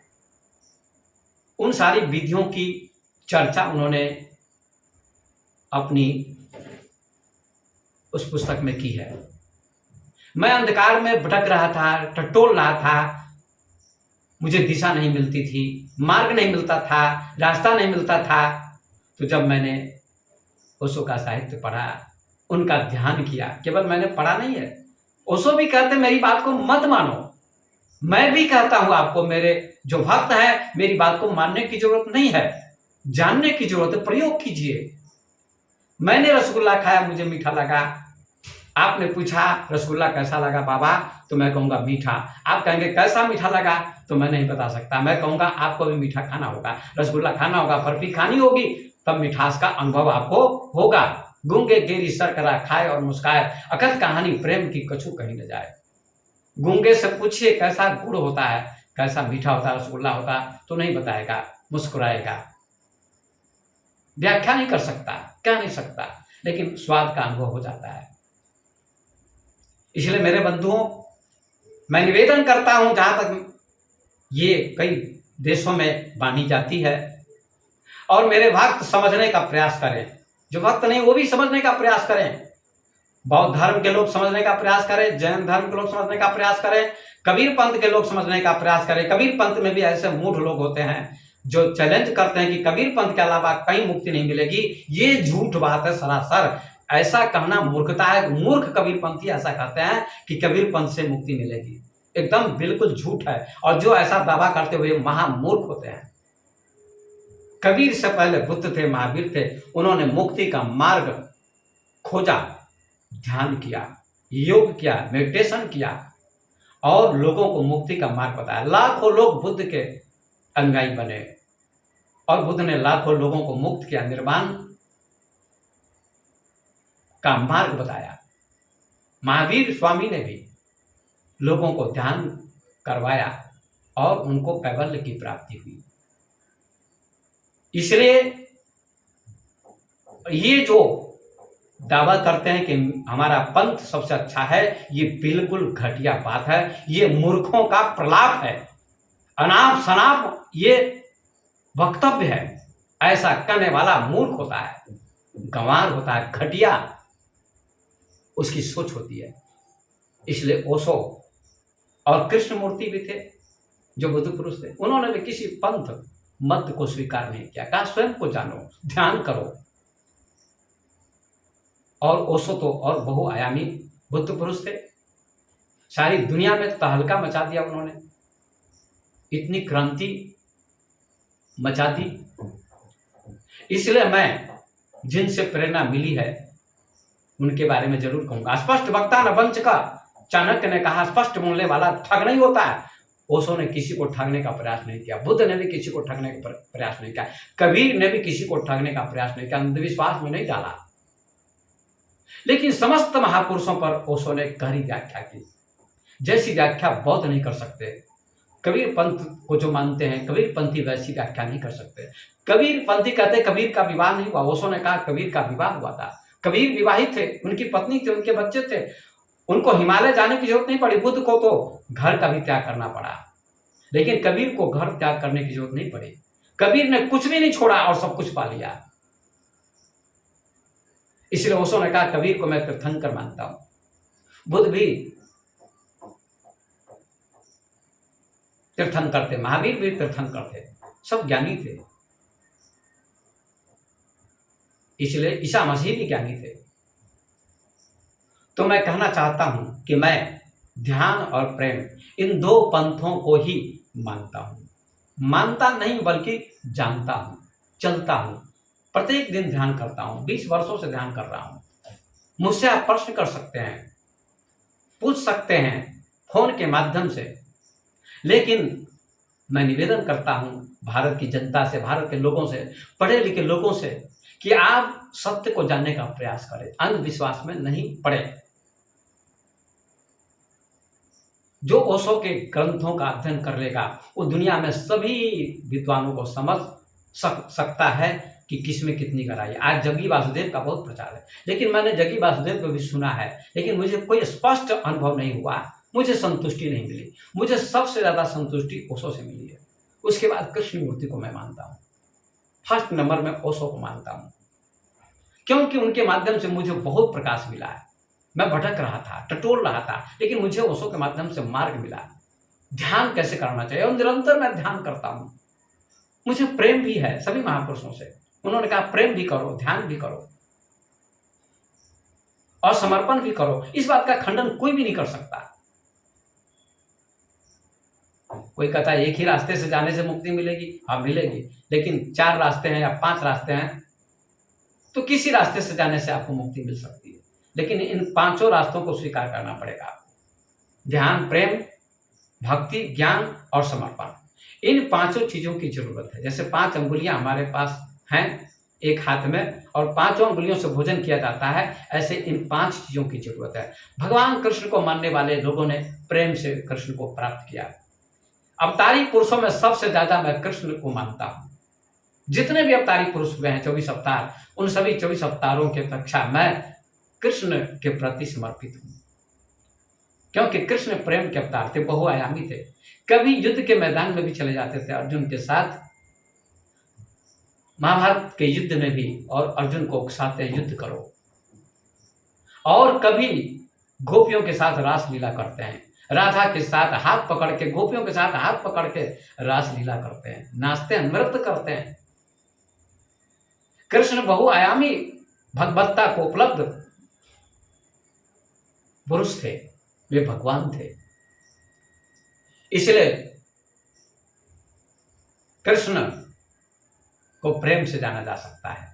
उन सारी विधियों की चर्चा उन्होंने अपनी उस पुस्तक में की है। मैं अंधकार में भटक रहा था, टटोल रहा था, मुझे दिशा नहीं मिलती थी, मार्ग नहीं मिलता था, रास्ता नहीं मिलता था। तो जब मैंने ओशो का साहित्य पढ़ा, उनका ध्यान किया, केवल मैंने पढ़ा नहीं है, ओशो भी कहते मेरी बात को मत मानो। मैं भी कहता हूं आपको, मेरे जो भक्त हैं, मेरी बात को मानने की जरूरत नहीं है, जानने की जरूरत है, प्रयोग कीजिए। मैंने रसगुल्ला खाया, मुझे मीठा लगा। आपने पूछा रसगुल्ला कैसा लगा बाबा, तो मैं कहूंगा मीठा। आप कहेंगे कैसा मीठा लगा, तो मैं नहीं बता सकता। मैं कहूंगा आपको भी मीठा खाना होगा, रसगुल्ला खाना होगा, बर्फी खानी होगी, तब मिठास का अनुभव आपको होगा। गूंगे गेरी सरकरा खाए और मुस्काए, अकथ कहानी प्रेम की कछु कहीं न जाए। गूंगे से पूछिए कैसा गुड़ होता है, कैसा मीठा होता है, रसगुल्ला होता, तो नहीं बताएगा, मुस्कुराएगा। व्याख्या नहीं कर सकता, कह नहीं सकता, लेकिन स्वाद का अनुभव हो जाता है। इसलिए मेरे बंधुओं, मैं निवेदन करता हूं, जहां तक ये कई देशों में बानी जाती है, और मेरे भक्त समझने का प्रयास करें, जो भक्त नहीं वो भी समझने का प्रयास करें। बौद्ध धर्म के लोग समझने का प्रयास करें, जैन धर्म के लोग समझने का प्रयास करें, कबीर पंथ के लोग समझने का प्रयास करें। कबीर पंथ में भी ऐसे मूढ़ लोग होते हैं जो चैलेंज करते हैं कि कबीर पंथ के अलावा कहीं मुक्ति नहीं मिलेगी। ये झूठ बात है सरासर, ऐसा कहना मूर्खता है। मूर्ख कबीर पंथी ऐसा कहते हैं कि कबीर पंथ से मुक्ति मिलेगी, एकदम बिल्कुल झूठ है। और जो ऐसा दावा करते हुए महामूर्ख होते हैं। कबीर से पहले बुद्ध थे, महावीर थे, उन्होंने मुक्ति का मार्ग खोजा, ध्यान किया, योग किया, मेडिटेशन किया और लोगों को मुक्ति का मार्ग बताया। लाखों लोग बुद्ध के अनुयायी बने और बुद्ध ने लाखों लोगों को मुक्त किया, निर्वाण का मार्ग बताया। महावीर स्वामी ने भी लोगों को ध्यान करवाया और उनको कैवल्य की प्राप्ति हुई। इसलिए ये जो दावा करते हैं कि हमारा पंथ सबसे अच्छा है, ये बिल्कुल घटिया बात है। ये मूर्खों का प्रलाप है, अनाप शनाप ये वक्तव्य है। ऐसा करने वाला मूर्ख होता है, गंवार होता है, घटिया उसकी सोच होती है। इसलिए ओशो और कृष्णमूर्ति भी थे जो बुद्ध पुरुष थे, उन्होंने भी किसी पंथ मत को स्वीकार नहीं किया, कहा स्वयं को जानो, ध्यान करो। और ओशो तो और बहुआयामी बुद्ध पुरुष थे, सारी दुनिया में तहलका मचा दिया उन्होंने, इतनी क्रांति मचा दी। इसलिए मैं जिनसे प्रेरणा मिली है उनके बारे में जरूर कहूंगा। स्पष्ट वक्ता न वंच का, चाणक्य ने कहा स्पष्ट बोलने वाला ठग नहीं होता है। ओशो ने किसी को ठगने का प्रयास नहीं किया, बुद्ध ने भी किसी को ठगने का प्रयास नहीं किया, कबीर ने भी किसी को ठगने का प्रयास नहीं किया, अंधविश्वास में नहीं डाला। लेकिन समस्त महापुरुषों पर ओशो ने गहरी व्याख्या की, जैसी व्याख्या बौद्ध नहीं कर सकते, कबीर पंथ को जो मानते हैं, कबीर पंथी वैसी व्याख्या नहीं कर सकते। कबीर पंथी कहते कबीर का विवाह नहीं हुआ। ओशो ने कहा कबीर का विवाह हुआ था। कबीर विवाहित थे, उनकी पत्नी थी, उनके बच्चे थे, उनको हिमालय जाने की जरूरत नहीं पड़ी। बुद्ध को तो घर का भी त्याग करना पड़ा, लेकिन कबीर को घर त्याग करने की जरूरत नहीं पड़ी। कबीर ने कुछ भी नहीं छोड़ा और सब कुछ पा लिया। इसलिए ओशो ने कहा कबीर को मैं तीर्थंकर मानता हूं। बुद्ध भी तीर्थंकर थे, महावीर भी तीर्थंकर थे, सब ज्ञानी थे। इसलिए ईसा मसीह भी ज्ञानी थे। तो मैं कहना चाहता हूं कि मैं ध्यान और प्रेम इन दो पंथों को ही मानता हूं। मानता नहीं बल्कि जानता हूं, चलता हूं, प्रत्येक दिन ध्यान करता हूं, 20 वर्षों से ध्यान कर रहा हूं। मुझसे आप प्रश्न कर सकते हैं, पूछ सकते हैं फोन के माध्यम से, लेकिन मैं निवेदन करता हूं भारत की जनता से, भारत के लोगों से, पढ़े लिखे लोगों से कि आप सत्य को जानने का प्रयास करें, अंधविश्वास में नहीं पड़े। जो ओशो के ग्रंथों का अध्ययन कर लेगा वो दुनिया में सभी विद्वानों को समझ सकता है कि किसमें कितनी गहराई। आज जग्गी वासुदेव का बहुत प्रचार है, लेकिन मैंने जग्गी वासुदेव को भी सुना है, लेकिन मुझे कोई स्पष्ट अनुभव नहीं हुआ, मुझे संतुष्टि नहीं मिली। मुझे सबसे ज्यादा संतुष्टि ओशो से मिली है। उसके बाद कृष्णमूर्ति को मैं मानता हूँ, फर्स्ट नंबर में ओशो को मानता हूँ, क्योंकि उनके माध्यम से मुझे बहुत प्रकाश मिला है। मैं भटक रहा था, टटोल रहा था, लेकिन मुझे ओशो के माध्यम से मार्ग मिला, ध्यान कैसे करना चाहिए, और निरंतर मैं ध्यान करता हूँ। मुझे प्रेम भी है सभी महापुरुषों से। उन्होंने कहा प्रेम भी करो, ध्यान भी करो और समर्पण भी करो। इस बात का खंडन कोई भी नहीं कर सकता। कोई कहता है एक ही रास्ते से जाने से मुक्ति मिलेगी, हाँ मिलेगी, लेकिन 4 रास्ते हैं या 5 रास्ते हैं तो किसी रास्ते से जाने से आपको मुक्ति मिल सकती है, लेकिन इन 5 रास्तों को स्वीकार करना पड़ेगा आपको। ध्यान, प्रेम, भक्ति, ज्ञान और समर्पण, इन 5 चीजों की जरूरत है। जैसे 5 अंगुलियां हमारे पास हैं एक हाथ में और 5 अंगुलियों से भोजन किया जाता है, ऐसे इन 5 चीजों की जरूरत है। भगवान कृष्ण को मानने वाले लोगों ने प्रेम से कृष्ण को प्राप्त किया। अवतारी पुरुषों में सबसे ज्यादा मैं कृष्ण को मानता हूं। जितने भी अवतारी पुरुष हुए हैं 24 अवतार, उन सभी 24 अवतारों के अपेक्षा मैं कृष्ण के प्रति समर्पित हूं, क्योंकि कृष्ण प्रेम के अवतार थे, बहुआयामी थे। कभी युद्ध के मैदान में भी चले जाते थे अर्जुन के साथ, महाभारत के युद्ध में भी, और अर्जुन को उकसाते युद्ध करो। और कभी गोपियों के साथ रास लीला करते हैं, राधा के साथ हाथ पकड़ के, गोपियों के साथ हाथ पकड़ के रास लीला करते हैं, नाचते हैं, नृत्य करते हैं। कृष्ण बहुआयामी भगवत्ता को उपलब्ध पुरुष थे, वे भगवान थे। इसलिए कृष्ण को प्रेम से जाना जा सकता है।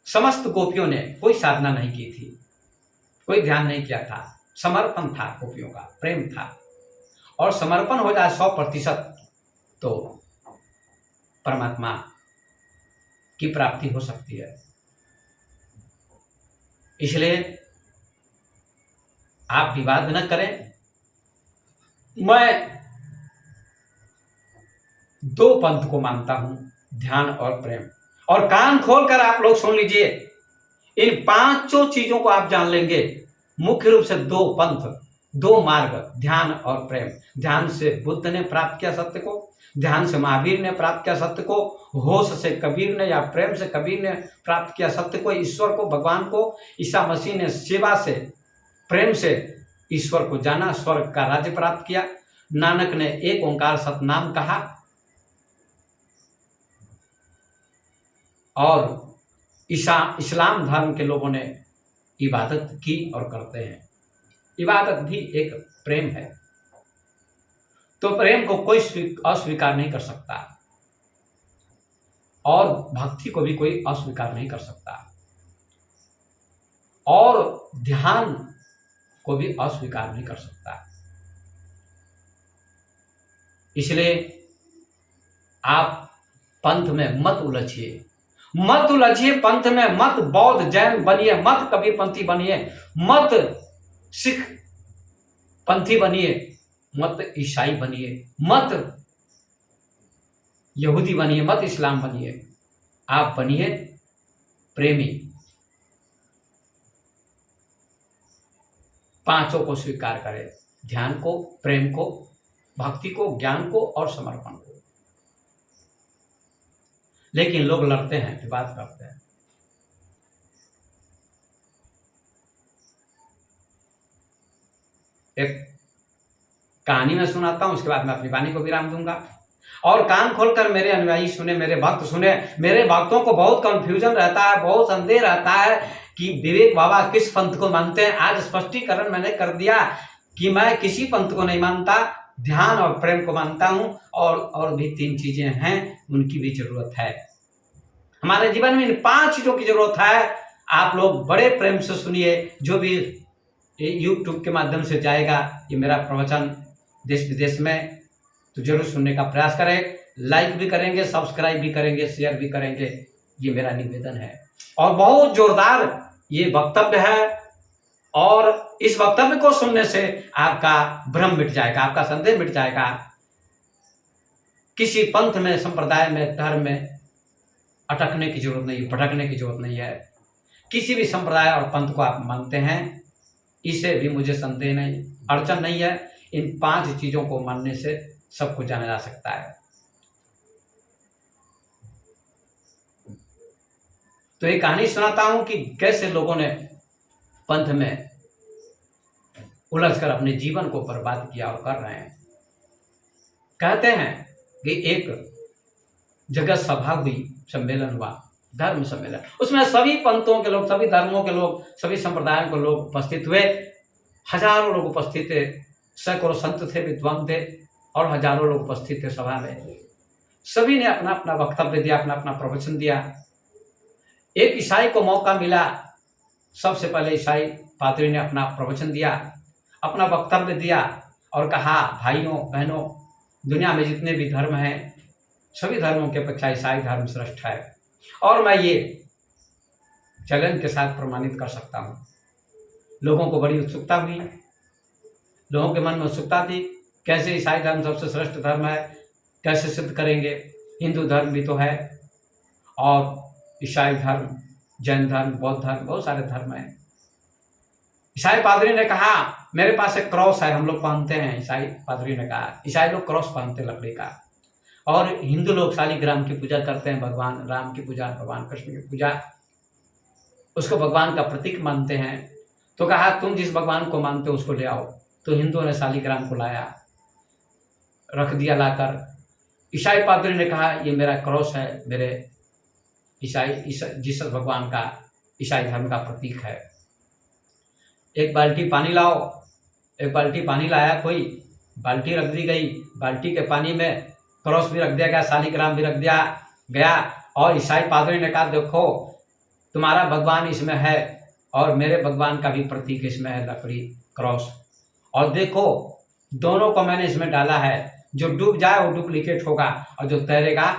समस्त गोपियों ने कोई साधना नहीं की थी, कोई ध्यान नहीं किया था, समर्पण था गोपियों का, प्रेम था। और समर्पण हो जाए 100% तो परमात्मा की प्राप्ति हो सकती है। इसलिए आप विवाद न करें। मैं 2 पंथ को मानता हूं, ध्यान और प्रेम। और कान खोलकर आप लोग सुन लीजिए, इन 5 चीजों को आप जान लेंगे। मुख्य रूप से 2 पंथ, 2 मार्ग, ध्यान और प्रेम। ध्यान से बुद्ध ने प्राप्त किया सत्य को, ध्यान से महावीर ने प्राप्त किया सत्य को, होश से कबीर ने या प्रेम से कबीर ने प्राप्त किया सत्य को, ईश्वर को, भगवान को। ईसा मसीह ने सेवा से, प्रेम से ईश्वर को जाना, स्वर्ग का राज्य प्राप्त किया। नानक ने एक ओंकार सतनाम कहा और इस्लाम धर्म के लोगों ने इबादत की और करते हैं। इबादत भी एक प्रेम है, तो प्रेम को कोई अस्वीकार नहीं कर सकता और भक्ति को भी कोई अस्वीकार नहीं कर सकता और ध्यान को भी अस्वीकार नहीं कर सकता। इसलिए आप पंथ में मत उलझिए, मत उलझिए पंथ में, मत बौद्ध जैन बनिए, मत कबीर पंथी बनिए, मत सिख पंथी बनिए, मत ईसाई बनिए, मत यहूदी बनिए, मत इस्लाम बनिए, आप बनिए प्रेमी। पांचों को स्वीकार करें, ध्यान को, प्रेम को, भक्ति को, ज्ञान को और समर्पण को। लेकिन लोग लड़ते हैं, विवाद करते हैं। एक कहानी में सुनाता हूं, उसके बाद मैं अपनी वाणी को विराम दूंगा। और कान खोलकर मेरे अनुयायी सुने, मेरे भक्त सुने। मेरे भक्तों को बहुत कंफ्यूजन रहता है, बहुत संदेह रहता है कि विवेक बाबा किस पंथ को मानते हैं। आज स्पष्टीकरण मैंने कर दिया कि मैं किसी पंथ को नहीं मानता, ध्यान और प्रेम को मानता हूं। और भी 3 चीजें हैं, उनकी भी जरूरत है। हमारे जीवन में इन 5 चीजों की जरूरत है। आप लोग बड़े प्रेम से सुनिए। जो भी यूट्यूब के माध्यम से जाएगा ये मेरा प्रवचन देश विदेश में, तो जरूर सुनने का प्रयास करें। लाइक भी करेंगे, सब्सक्राइब भी करेंगे, शेयर भी करेंगे, ये मेरा निवेदन है। और बहुत जोरदार ये वक्तव्य है, और इस वक्तव्य को सुनने से आपका भ्रम मिट जाएगा, आपका संदेह मिट जाएगा। किसी पंथ में, संप्रदाय में, धर्म में अटकने की जरूरत नहीं, भटकने की जरूरत नहीं है। किसी भी संप्रदाय और पंथ को आप मानते हैं, इसे भी मुझे संदेह नहीं, अड़चन नहीं है। इन 5 चीजों को मानने से सब कुछ जाना जा सकता है। तो एक कहानी सुनाता हूं कि कैसे लोगों ने पंथ में उलझकर अपने जीवन को बर्बाद किया और कर रहे हैं। कहते हैं कि एक जगह सभा हुई, सम्मेलन हुआ, धर्म सम्मेलन। उसमें सभी पंथों के लोग, सभी धर्मों के लोग, सभी संप्रदायों के लोग उपस्थित हुए। हजारों लोग उपस्थित थे, सैकड़ों संत थे, विद्वान थे, और हजारों लोग उपस्थित थे सभा में। सभी ने अपना अपना वक्तव्य दिया, अपना अपना प्रवचन दिया। एक ईसाई को मौका मिला। सबसे पहले ईसाई पादरी ने अपना प्रवचन दिया, अपना वक्तव्य दिया और कहा, भाइयों बहनों, दुनिया में जितने भी धर्म हैं, सभी धर्मों के अपेक्षा ईसाई धर्म श्रेष्ठ है। और मैं ये चैलेंज के साथ प्रमाणित कर सकता हूँ। लोगों को बड़ी उत्सुकता हुई, लोगों के मन में उत्सुकता थी, कैसे ईसाई धर्म सबसे श्रेष्ठ धर्म है, कैसे सिद्ध करेंगे। हिंदू धर्म भी तो है, और ईसाई धर्म, जैन धर्म, बौद्ध धर्म, बहुत सारे धर्म हैं। ईसाई पादरी ने कहा, मेरे पास एक क्रॉस है, हम लोग पहनते हैं। ईसाई पादरी ने कहा, ईसाई लोग क्रॉस पहनते हैं लकड़ी का, और हिंदू लोग शालिग्राम की पूजा करते हैं, भगवान राम की पूजा, भगवान कृष्ण की पूजा, उसको भगवान का प्रतीक मानते हैं। तो कहा, तुम जिस भगवान को मानते हो उसको ले आओ। तो हिंदुओं ने शालिग्राम को लाया, रख दिया लाकर। ईसाई पादरी ने कहा, ये मेरा क्रॉस है, मेरे जीसस भगवान का, ईसाई धर्म का प्रतीक है। एक बाल्टी पानी लाओ। एक बाल्टी पानी लाया कोई, बाल्टी रख दी गई, बाल्टी के पानी में क्रॉस भी रख दिया गया, शालिग्राम भी रख दिया गया। और ईसाई पादरी ने कहा, देखो तुम्हारा भगवान इसमें है, और मेरे भगवान का भी प्रतीक इसमें है, लकड़ी क्रॉस। और देखो दोनों को मैंने इसमें डाला है, जो डूब जाए वो डुप्लीकेट होगा, और जो तैरेगा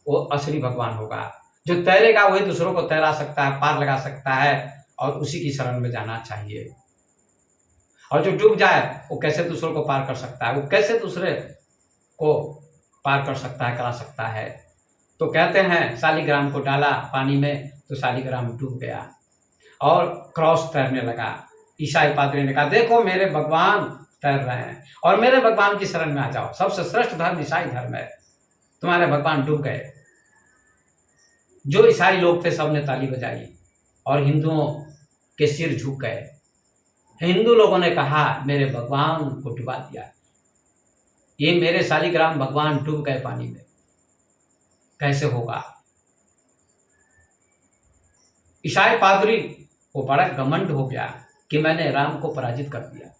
वो असली भगवान होगा। जो तैरेगा वही दूसरों को तैरा सकता है, पार लगा सकता है, और उसी की शरण में जाना चाहिए। और जो डूब जाए वो कैसे दूसरों को पार कर सकता है, वो कैसे दूसरे को पार कर सकता है, करा सकता है। तो कहते हैं, शालिग्राम को डाला पानी में तो शालिग्राम डूब गया और क्रॉस तैरने लगा। ईसाई पादरी ने कहा, देखो मेरे भगवान तैर रहे हैं, और मेरे भगवान की शरण में आ जाओ। सबसे श्रेष्ठ धर्म ईसाई धर्म है, तुम्हारे भगवान डूब गए। जो ईसाई लोग थे सबने ताली बजाई, और हिंदुओं के सिर झुक गए। हिंदू लोगों ने कहा, मेरे भगवान को डुबा दिया, ये मेरे शालिग्राम भगवान डूब गए पानी में, कैसे होगा। ईसाई पादरी को बड़ा घमंड हो गया कि मैंने राम को पराजित कर दिया,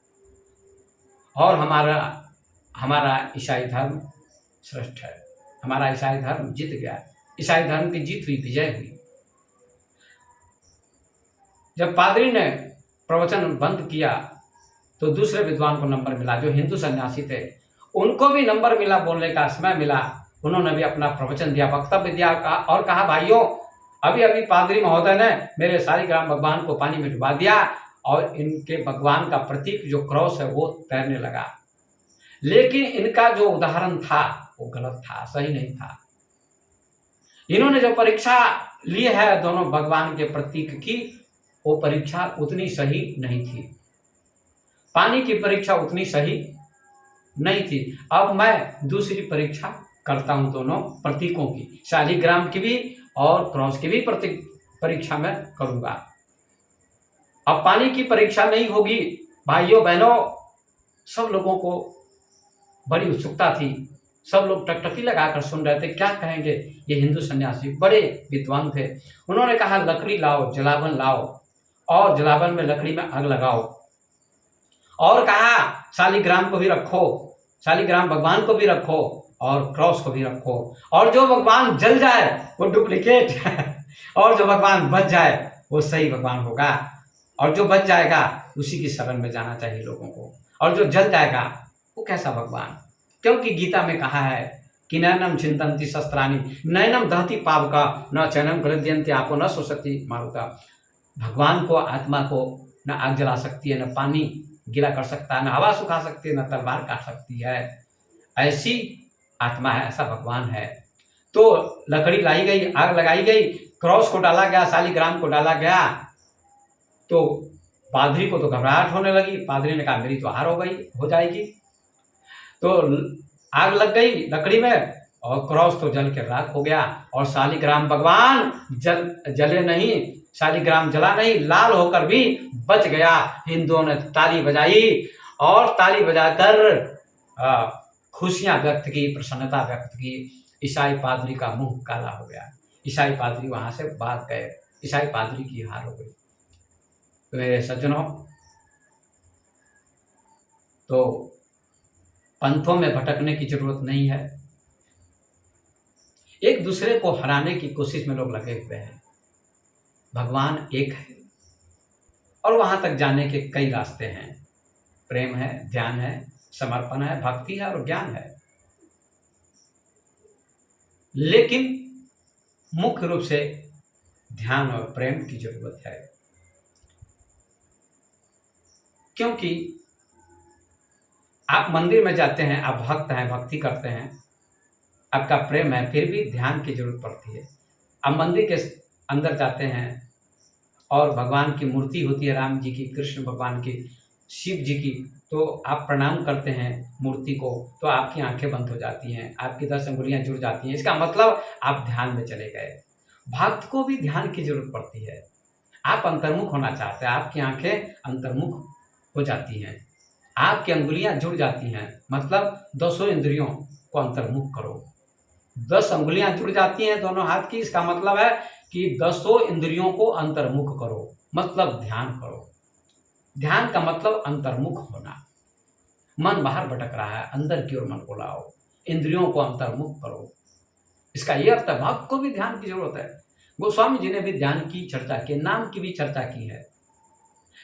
और हमारा ईसाई धर्म श्रेष्ठ है, हमारा ईसाई धर्म जीत गया। ईसाई धर्म की जीत हुई, विजय हुई। जब पादरी ने प्रवचन बंद किया तो दूसरे विद्वान को नंबर मिला, जो हिंदू सन्यासी थे, उनको भी नंबर मिला, बोलने का समय मिला। उन्होंने भी अपना प्रवचन दिया, वक्तव्य दिया, और कहा, भाइयों अभी अभी पादरी महोदय ने मेरे शालिग्राम भगवान को पानी में डुबा दिया, और इनके भगवान का प्रतीक जो क्रॉस है वो तैरने लगा। लेकिन इनका जो उदाहरण था वो गलत था, सही नहीं था। इन्होंने जो परीक्षा ली है दोनों भगवान के प्रतीक की, वो परीक्षा उतनी सही नहीं थी। पानी की परीक्षा उतनी सही नहीं थी। अब मैं दूसरी परीक्षा करता हूं दोनों प्रतीकों की, शालिग्राम की भी और क्रॉस की भी प्रतीक परीक्षा मैं करूंगा। अब पानी की परीक्षा नहीं होगी। भाइयों बहनों, सब लोगों को बड़ी उत्सुकता थी। सब लोग टकटकी लगाकर सुन रहे थे, क्या कहेंगे ये हिंदू सन्यासी। बड़े विद्वान थे। उन्होंने कहा लकड़ी लाओ, जलावन लाओ और जलावन में लकड़ी में आग लगाओ। और कहा शालिग्राम को भी रखो, शालिग्राम भगवान को भी रखो और क्रॉस को भी रखो, और जो भगवान जल जाए वो डुप्लीकेट और जो भगवान बच जाए वो सही भगवान होगा, और जो बच जाएगा उसी की शरण में जाना चाहिए लोगों को, और जो जल जाएगा वो कैसा भगवान। क्योंकि गीता में कहा है कि नैनम चिंतन्ति शस्त्राणि नैनम दहति पावका न चैनम गृह्यन्ति आपो न शोषति मारुता। भगवान को, आत्मा को न आग जला सकती है, न पानी गीला कर सकता है, न हवा सुखा सकती है, न तलवार काट सकती है। ऐसी आत्मा है, ऐसा भगवान है। तो लकड़ी लाई गई, आग लगाई गई, क्रॉस को डाला गया, शालिग्राम को डाला गया। तो पादरी को तो घबराहट होने लगी। पादरी ने कहा मेरी तो हार हो जाएगी। तो आग लग गई लकड़ी में और क्रॉस तो जल के राख हो गया, और शालिग्राम भगवान जले नहीं, शालिग्राम जला नहीं, लाल होकर भी बच गया। हिंदुओं ने ताली बजाई और ताली बजाकर खुशियां व्यक्त की, प्रसन्नता व्यक्त की। ईसाई पादरी का मुंह काला हो गया। ईसाई पादरी वहां से भाग गए। ईसाई पादरी की हार हो गई। तो मेरे सज्जनों, तो पंथों में भटकने की जरूरत नहीं है। एक दूसरे को हराने की कोशिश में लोग लगे हुए हैं। भगवान एक है और वहां तक जाने के कई रास्ते हैं। प्रेम है, ध्यान है, समर्पण है, भक्ति है और ज्ञान है। लेकिन मुख्य रूप से ध्यान और प्रेम की जरूरत है। क्योंकि आप मंदिर में जाते हैं, आप भक्त हैं, भक्ति करते हैं, आपका प्रेम है, फिर भी ध्यान की जरूरत पड़ती है। आप मंदिर के अंदर जाते हैं और भगवान की मूर्ति होती है, राम जी की, कृष्ण भगवान की, शिव जी की, तो आप प्रणाम करते हैं मूर्ति को, तो आपकी आंखें बंद हो जाती हैं, आपकी 10 अंगुलियां जुड़ जाती हैं। इसका मतलब आप ध्यान में चले गए। भक्त को भी ध्यान की जरूरत पड़ती है। आप अंतर्मुख होना चाहते हैं, आपकी आंखें अंतर्मुख हो जाती हैं, आपकी अंगुलियां जुड़ जाती हैं, मतलब 200 इंद्रियों को अंतर्मुख करो। 10 अंगुलियां जुड़ जाती हैं दोनों हाथ की, इसका मतलब है कि 10 इंद्रियों को अंतर्मुख करो, मतलब ध्यान करो। ध्यान का मतलब अंतर्मुख होना। मन बाहर भटक रहा है, अंदर की ओर मन को लाओ, इंद्रियों को अंतर्मुख करो। इसका यह अर्थ है भक्त को भी ध्यान की जरूरत है। गोस्वामी जी ने भी ध्यान की चर्चा की, नाम की भी चर्चा की है,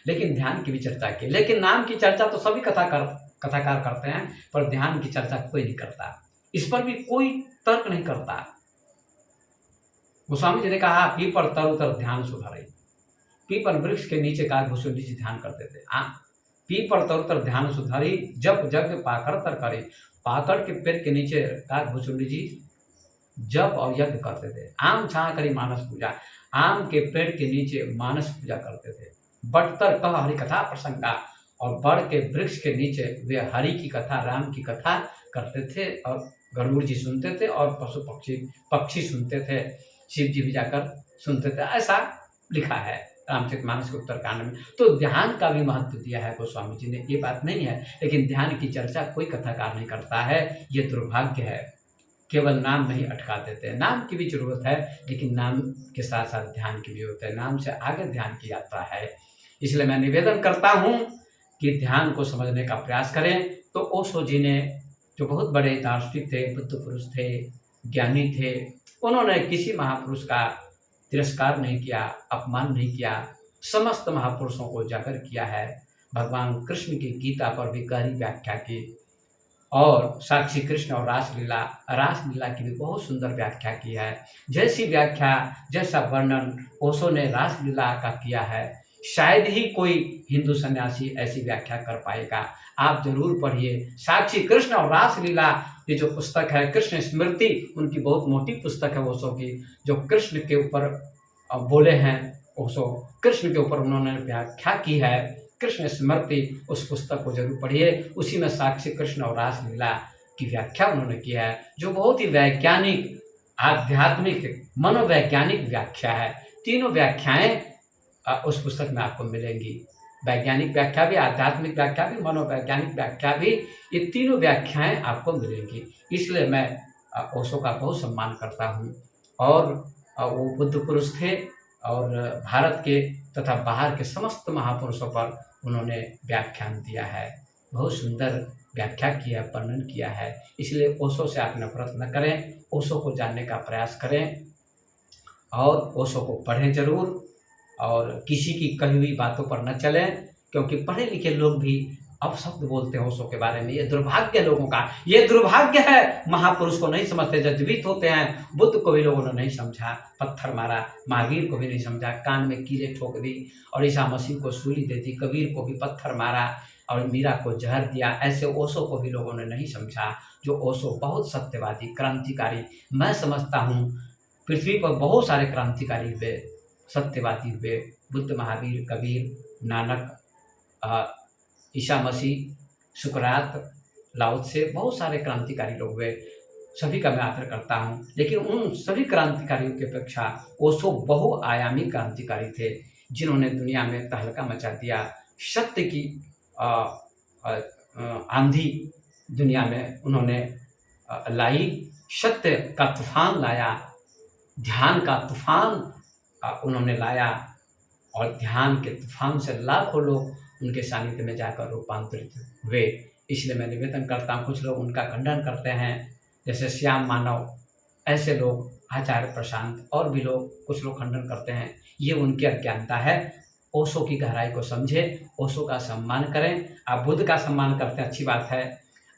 लेकिन ध्यान की भी चर्चा की। लेकिन नाम की चर्चा तो सभी कथाकार करते हैं, पर ध्यान की चर्चा कोई नहीं करता। इस पर भी कोई तर्क नहीं करता। गोस्वामी जी ने कहा पीपल तरुतर ध्यान सुधारे। पीपल वृक्ष के नीचे काकभूषुंडी जी ध्यान करते थे। पीपल तरुतर ध्यान सुधारी, जप जग पाकड़ तर करे। पाकड़ के पेड़ के नीचे काकभूषुंडी जी जप और यज्ञ करते थे। आम छा करी मानस पूजा, आम के पेड़ के नीचे मानस पूजा करते थे। बटतर कह हरि कथा प्रसंगा, और बड़ के वृक्ष के नीचे वे हरि की कथा, राम की कथा करते थे, और गरुड़ जी सुनते थे और पशु पक्षी सुनते थे, शिव जी भी जाकर सुनते थे। ऐसा लिखा है रामचरितमानस के उत्तरकांड में। तो ध्यान का भी महत्व दिया है गोस्वामी जी ने, ये बात नहीं है। लेकिन ध्यान की चर्चा कोई कथाकार नहीं करता है, ये दुर्भाग्य है। केवल नाम नहीं अटका देते हैं। नाम की भी जरूरत है, लेकिन नाम के साथ साथ ध्यान की भी जरूरत है। नाम से आगे ध्यान की यात्रा है। इसलिए मैं निवेदन करता हूँ कि ध्यान को समझने का प्रयास करें। तो ओशो जी ने, जो बहुत बड़े दार्शनिक थे, बुद्ध पुरुष थे, ज्ञानी थे, उन्होंने किसी महापुरुष का तिरस्कार नहीं किया, अपमान नहीं किया, समस्त महापुरुषों को उजागर किया है। भगवान कृष्ण की गीता पर भी गहरी व्याख्या की, और साक्षी कृष्ण और रासलीला की भी बहुत सुंदर व्याख्या की है। जैसी व्याख्या, जैसा वर्णन ओशो ने रासलीला का किया है, शायद ही कोई हिंदू सन्यासी ऐसी व्याख्या कर पाएगा। आप जरूर पढ़िए साक्षी कृष्ण और रासलीला, ये जो पुस्तक है कृष्ण स्मृति, उनकी बहुत मोटी पुस्तक है ओशो की, जो कृष्ण के ऊपर बोले हैं। ओशो कृष्ण के ऊपर उन्होंने व्याख्या की है, कृष्ण स्मृति, उस पुस्तक को जरूर पढ़िए। उसी में साक्षी कृष्ण और रासलीला की व्याख्या उन्होंने की है, जो बहुत ही वैज्ञानिक, आध्यात्मिक, मनोवैज्ञानिक व्याख्या है। तीनों व्याख्याएं उस पुस्तक में आपको मिलेंगी। वैज्ञानिक व्याख्या भी, आध्यात्मिक व्याख्या भी, मनोवैज्ञानिक व्याख्या भी, ये तीनों व्याख्याएं आपको मिलेंगी। इसलिए मैं ओशो का बहुत सम्मान करता हूँ। और वो बुद्ध पुरुष थे और भारत के तथा बाहर के समस्त महापुरुषों पर उन्होंने व्याख्यान दिया है, बहुत सुंदर व्याख्या किया, वर्णन किया है। इसलिए ओशो से आप नफरत न करें, ओशो को जानने का प्रयास करें और ओशो को पढ़ें जरूर, और किसी की कही हुई बातों पर न चलें, क्योंकि पढ़े लिखे लोग भी अपशब्द बोलते हैं ओशो के बारे में। ये दुर्भाग्य लोगों का, ये दुर्भाग्य है। महापुरुष को नहीं समझते, जब जीवित होते हैं। बुद्ध को भी लोगों ने नहीं समझा, पत्थर मारा, महावीर को भी नहीं समझा, कान में कीले ठोक दी, और ईसा मसीह को सूली दे दी, कबीर को भी पत्थर मारा और मीरा को जहर दिया। ऐसे ओशो को भी लोगों ने नहीं समझा, जो ओशो बहुत सत्यवादी, क्रांतिकारी, मैं समझता हूँ पृथ्वी पर बहुत सारे क्रांतिकारी हुए, सत्यवादी हुए, बुद्ध, महावीर, कबीर, नानक, ईसा मसीह, सुकरात, लाओ त्से, बहुत सारे क्रांतिकारी लोग हुए, सभी का मैं आदर करता हूँ। लेकिन उन सभी क्रांतिकारियों की अपेक्षा ओशो बहुआयामी क्रांतिकारी थे, जिन्होंने दुनिया में तहलका मचा दिया। सत्य की आंधी दुनिया में उन्होंने लाई, सत्य का तूफान लाया, ध्यान का तूफान उन्होंने लाया, और ध्यान के तूफान से लाखों लोग उनके सानिध्य में जाकर रूपांतरित हुए। इसलिए मैं निवेदन करता हूँ, कुछ लोग उनका खंडन करते हैं, जैसे श्याम मानव, ऐसे लोग, आचार्य प्रशांत और भी लोग, कुछ लोग खंडन करते हैं। ये उनकी अज्ञानता है। ओशो की गहराई को समझे, ओशो का सम्मान करें। आप बुद्ध का सम्मान करते हैं, अच्छी बात है।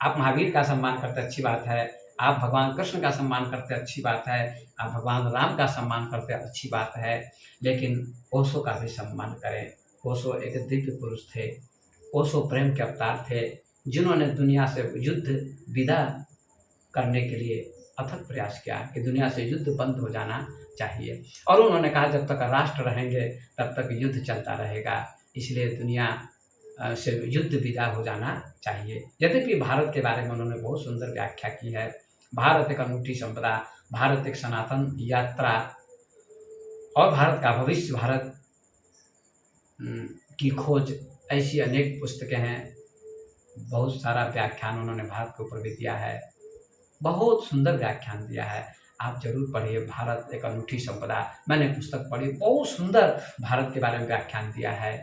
आप महावीर का सम्मान करते हैं, अच्छी बात है। आप भगवान कृष्ण का सम्मान करते हैं, अच्छी बात है। आप भगवान राम का सम्मान करते हैं, अच्छी बात है। लेकिन ओशो का भी सम्मान करें। ओशो एक दिव्य पुरुष थे, ओशो प्रेम के अवतार थे, जिन्होंने दुनिया से युद्ध विदा करने के लिए अथक प्रयास किया कि दुनिया से युद्ध बंद हो जाना चाहिए। और उन्होंने कहा जब तक राष्ट्र रहेंगे तब तक युद्ध चलता रहेगा, इसलिए दुनिया से युद्ध विदा हो जाना चाहिए। यद्यपि भारत के बारे में उन्होंने बहुत सुंदर व्याख्या की है। भारत एक अनूठी संपदा, भारत एक सनातन यात्रा, और भारत का भविष्य, भारत की खोज, ऐसी अनेक पुस्तकें हैं। बहुत सारा व्याख्यान उन्होंने भारत के ऊपर भी दिया है, बहुत सुंदर व्याख्यान दिया है। आप जरूर पढ़िए, भारत एक अनूठी संपदा। मैंने पुस्तक पढ़ी, बहुत सुंदर भारत के बारे में व्याख्यान दिया है।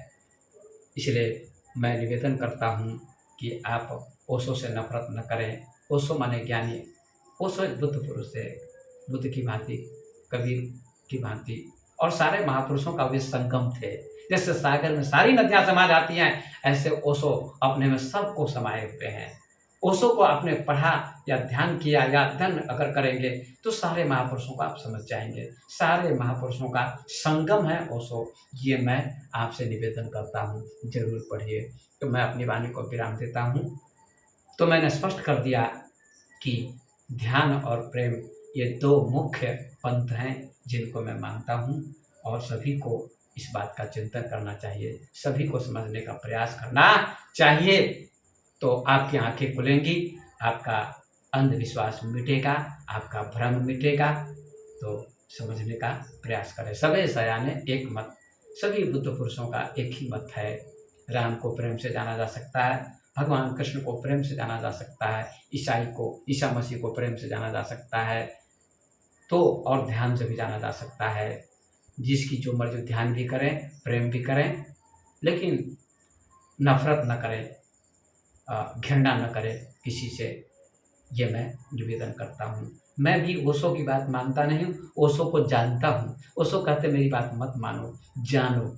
इसलिए मैं निवेदन करता हूँ कि आप ओशो से नफरत न करें। ओशो माने ज्ञानी, ओशो एक बुद्ध पुरुष थे, बुद्ध की भांति, कबीर की भांति, और सारे महापुरुषों का वे संगम थे। जैसे सागर में सारी नदियां समा जाती हैं, ऐसे ओशो अपने में सबको समाये हुए हैं। ओशो को आपने पढ़ा या ध्यान किया या अध्ययन अगर करेंगे तो सारे महापुरुषों को आप समझ जाएंगे। सारे महापुरुषों का संगम है ओशो, ये मैं आपसे निवेदन करता हूँ, जरूर पढ़िए। तो मैं अपनी वाणी को विराम देता हूँ। तो मैंने स्पष्ट कर दिया कि ध्यान और प्रेम ये दो मुख्य पंथ हैं जिनको मैं मानता हूँ, और सभी को इस बात का चिंतन करना चाहिए, सभी को समझने का प्रयास करना चाहिए। तो आपकी आंखें खुलेंगी, आपका अंधविश्वास मिटेगा, आपका भ्रम मिटेगा। तो समझने का प्रयास करें। सभी सयाने एक मत, सभी बुद्ध पुरुषों का एक ही मत है। राम को प्रेम से जाना जा सकता है, भगवान कृष्ण को प्रेम से जाना जा सकता है, ईसा मसीह को प्रेम से जाना जा सकता है, तो और ध्यान से भी जाना जा सकता है। जिसकी जो मर्जी ध्यान भी करें, प्रेम भी करें, लेकिन नफरत न करें, घृणा न करें किसी से, ये मैं निवेदन करता हूँ। मैं भी ओशो की बात मानता नहीं हूँ, ओशो को जानता हूँ। ओशो कहते मेरी बात मत मानो, जानो,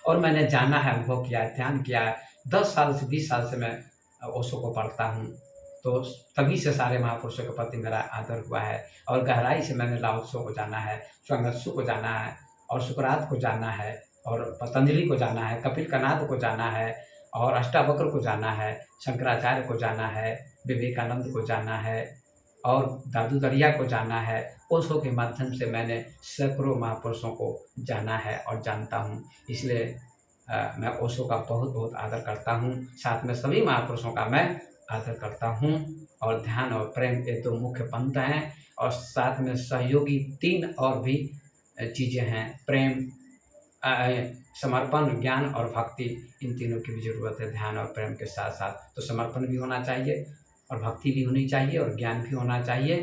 और मैंने जाना है, अनुभव किया है, ध्यान किया है। 10 साल से 20 साल से मैं ओशो को पढ़ता हूँ, तो तभी से सारे महापुरुषों के प्रति मेरा आदर हुआ है, और गहराई से मैंने लाओ त्से को जाना है, च्वंग त्सु को जाना है, और सुकरात को जाना है, और पतंजलि को जाना है, कपिल कनाद को जाना है, और अष्टावक्र को जाना है, शंकराचार्य को जाना है, विवेकानंद को जाना है, और दादू दरिया को जाना है। ओशो के माध्यम से मैंने सैकड़ों महापुरुषों को जाना है और जानता हूँ। इसलिए मैं ओशो का बहुत बहुत आदर करता हूँ। साथ में सभी महापुरुषों का मैं आदर करता हूँ। और ध्यान और प्रेम ये दो मुख्य पंथ हैं, और साथ में सहयोगी 3 और भी चीज़ें हैं। प्रेम, समर्पण, ज्ञान और भक्ति, इन तीनों की भी ज़रूरत है। ध्यान और प्रेम के साथ साथ तो समर्पण भी होना चाहिए, और भक्ति भी होनी चाहिए, और ज्ञान भी होना चाहिए।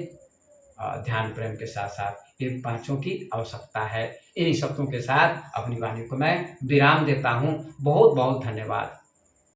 ध्यान प्रेम के साथ साथ इन पांचों की आवश्यकता है। इन्हीं शब्दों के साथ अपनी वाणी को मैं विराम देता हूँ। बहुत बहुत धन्यवाद।